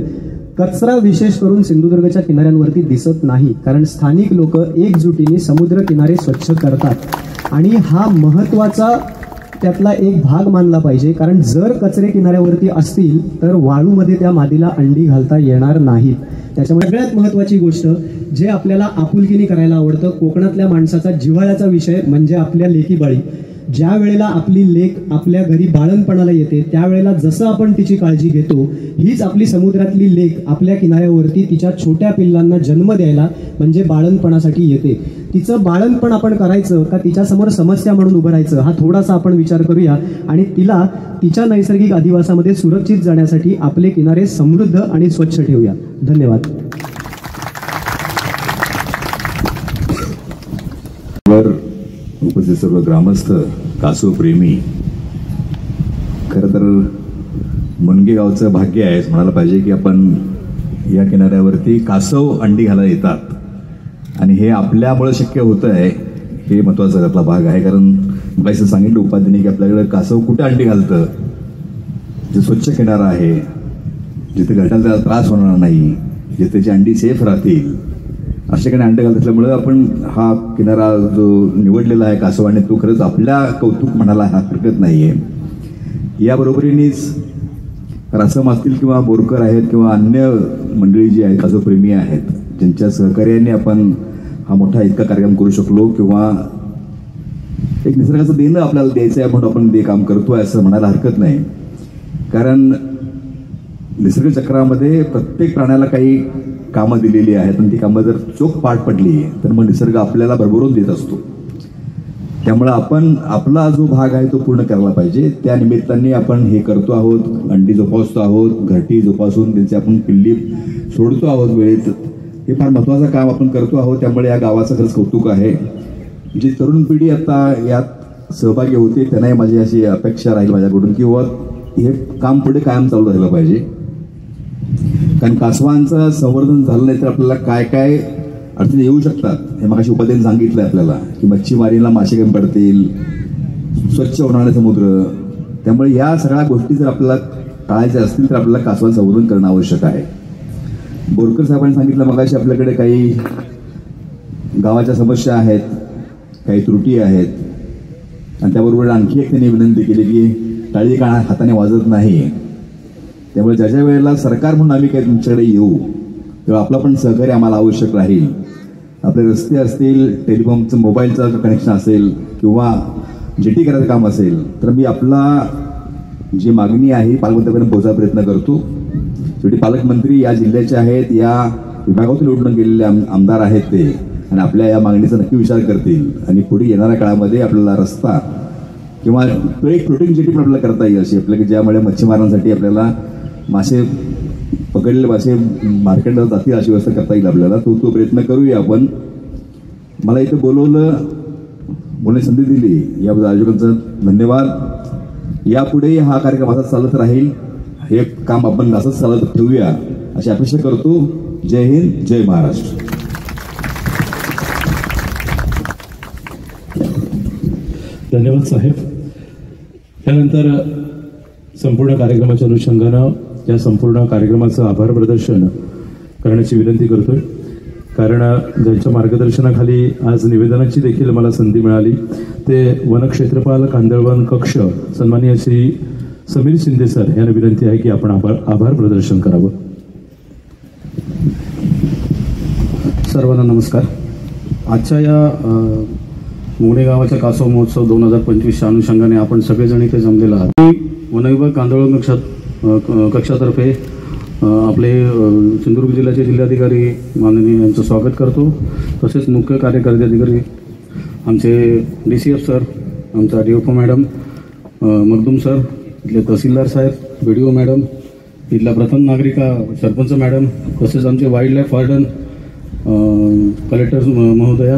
S6: कचरा विशेष करून सिंधुदुर्गच्या किनाऱ्यांवरती दिसत नाही, कारण स्थानिक लोक एकजुटीने समुद्र किनारे स्वच्छ करतात आणि हा महत्त्वाचा त्यातला एक भाग मानला पाहिजे. कारण जर कचरे किनाऱ्यावरती असतील तर वाळूमध्ये त्या मादीला अंडी घालता येणार नाहीत. त्याच्यामुळे सगळ्यात महत्त्वाची गोष्ट जे आपल्याला आपुलकीने करायला आवडतं, कोकणातल्या माणसाचा जिव्हाळ्याचा विषय म्हणजे आपल्या लेकीबाळी. ज्या वेळेला आपली लेक आपल्या घरी बाळंतपणाला येते त्यावेळेला जसं आपण तिची काळजी घेतो, हीच आपली समुद्रातली लेक आपल्या किनाऱ्यावरती तिच्या छोट्या पिल्लांना जन्म द्यायला म्हणजे बाळंतपणासाठी येते. तिचं बाळंतपण आपण करायचं का तिच्यासमोर समस्या म्हणून उभं राहायचं, हा थोडासा आपण विचार करूया आणि तिला तिच्या नैसर्गिक अधिवासामध्ये सुरक्षित जाण्यासाठी आपले किनारे समृद्ध आणि स्वच्छ ठेवूया. धन्यवाद.
S10: उपस्थित सर्व ग्रामस्थ, कासव प्रेमी, खरं तर मुनगे गावचं भाग्य आहे म्हणायला पाहिजे की आपण या किनाऱ्यावरती कासव अंडी घालायला येतात आणि हे आपल्यामुळे शक्य होतं आहे. हे महत्त्वाचा त्यातला भाग आहे. कारण मला असं सांगितलं उपाध्याने की आपल्याकडे कासव कुठे अंडी घालतं, जे स्वच्छ किनारा आहे, जिथे घरट्याला त्याला त्रास होणार नाही, जिथे त्याची अंडी सेफ राहतील अशा ठिकाणी अंडे घालत असल्यामुळे आपण हा किनारा जो निवडलेला आहे कासवाने तो खरंच आपल्या कौतुक म्हणायला हरकत नाही आहे. याबरोबरीनेच रासम असतील किंवा बोरकर आहेत किंवा अन्य मंडळी जी आहेत कासवप्रेमी आहेत, ज्यांच्या सहकार्याने आपण हा मोठा इतका कार्यक्रम करू शकलो किंवा एक निसर्गाचं देणं आपल्याला द्यायचं आहे म्हणून आपण ते काम करतोय असं म्हणायला हरकत नाही. कारण निसर्ग चक्रामध्ये प्रत्येक प्राण्याला काही कामं दिलेली आहेत आणि ती कामं जर चोख पार पडली तर मग निसर्ग आपल्याला भरभरून देत असतो. त्यामुळं आपण आपला जो भाग आहे तो पूर्ण करायला पाहिजे. त्या निमित्ताने आपण हे करतो आहोत, अंडी जोपासतो आहोत, घरटी जोपासून त्यांची आपण पिल्ली सोडतो आहोत वेळेत. हे फार महत्त्वाचं काम आपण करतो आहोत. त्यामुळे या गावाचं खरंच कौतुक आहे. जी तरुण पिढी आता यात सहभागी होते त्यांनाही माझी अशी अपेक्षा राहील माझ्याकडून की हे काम पुढे कायम चालू राहिलं पाहिजे. कारण कासवांचं संवर्धन झालं नाही तर आपल्याला काय काय अडचणी येऊ शकतात हे मगाशी उपाध्यायांनी सांगितलं आपल्याला की मच्छीमारीला मासे कमी पडतील, स्वच्छ होणार नाही समुद्र. त्यामुळे या सगळ्या गोष्टी जर आपल्याला टाळायच्या असतील तर आपल्याला कासवांचं संवर्धन करणं आवश्यक आहे. बोरकर साहेबांनी सांगितलं मगाशी आपल्याकडे काही गावाच्या समस्या आहेत, काही त्रुटी आहेत आणि त्याबरोबर आणखी एक त्यांनी विनंती केली की टाळी का हाताने वाजत नाही. त्यामुळे ज्या वेळेला सरकार म्हणून आम्ही काही तुमच्याकडे येऊ तेव्हा आपला पण सहकार्य आम्हाला आवश्यक राहील. आपले रस्ते असतील, टेलिफोनचं मोबाईलचं कनेक्शन असेल किंवा जेटी करायचं काम असेल तर मी आपला जी मागणी आहे पालकमंत्र्यांपर्यंत पोहोचायचा प्रयत्न करतो. शेवटी पालकमंत्री या जिल्ह्याचे आहेत, या विभागातून निवडून गेलेले आमदार आहेत ते आणि आपल्या या मागणीचा नक्की विचार करतील आणि पुढे येणाऱ्या काळामध्ये आपल्याला रस्ता किंवा तो एक फ्लोटिंग जेटी पण आपल्याला करता येईल अशी आपल्याला ज्यामुळे मच्छीमारांसाठी आपल्याला मासे पकडलेले मासे मार्केटला जातील अशी व्यवस्था करता येईल आपल्याला. तो प्रयत्न करूया आपण. मला इथं बोलण्याची संधी दिली याबद्दल आयोजकांचं धन्यवाद. यापुढे हा कार्यक्रम असाच चालत राहील. हे काम आपण असंच चालत ठेवूया अशी अपेक्षा करतो. जय हिंद, जय महाराष्ट्र.
S1: धन्यवाद साहेब. त्यानंतर संपूर्ण कार्यक्रमाच्या अनुषंगानं या संपूर्ण कार्यक्रमाचं आभार प्रदर्शन करण्याची विनंती करतोय. कारण ज्यांच्या मार्गदर्शनाखाली आज निवेदनाची देखील मला संधी मिळाली ते वनक्षेत्रपाल कांदळवन कक्ष सन्माननीय श्री समीर शिंदे सर यांना विनंती आहे की आपण आभार प्रदर्शन करावं.
S11: सर्वांना नमस्कार. आजच्या या मोगणे गावाच्या कासव महोत्सव 2025च्या अनुषंगाने आपण सगळेजण इथे जमलेला आहात. वन विभाग कांदळवन कक्षातर्फे आपले सिंधुदुर्ग जिल्ह्याचे जिल्हाधिकारी माननीय यांचं स्वागत करतो. तसेच मुख्य कार्यकारी अधिकारी आमचे DCF सर, आमचा DFO मॅडम मखदूम सर, इथले तहसीलदार साहेब, BDO मॅडम, इथला प्रथम नागरिका सरपंच मॅडम, तसेच आमचे वाईल्ड लाईफ वार्डन, कलेक्टर महोदया,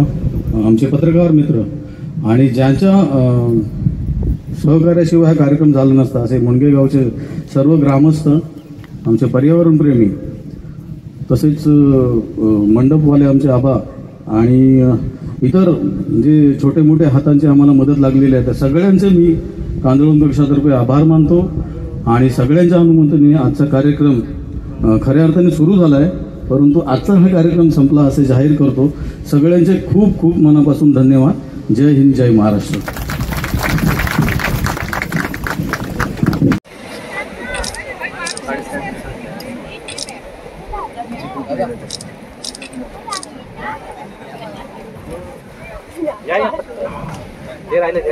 S11: आमचे पत्रकार मित्र आणि ज्यांच्या सहकार्याशिवाय हा कार्यक्रम झाला नसता असे मुणगे गावचे सर्व ग्रामस्थ, आमचे पर्यावरणप्रेमी, तसेच मंडपवाले आमचे आबा आणि इतर जे छोटे मोठे हातांचे आम्हाला मदत लागलेली आहे त्या सगळ्यांचे मी कांदळवन कक्षातर्फे आभार मानतो. आणि सगळ्यांच्या अनुमतीने आजचा कार्यक्रम खऱ्या अर्थाने सुरू झाला आहे, परंतु आजचा हा कार्यक्रम संपला असे जाहीर करतो. सगळ्यांचे खूप खूप मनापासून धन्यवाद. जय हिंद, जय महाराष्ट्र.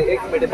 S12: एक मिनिट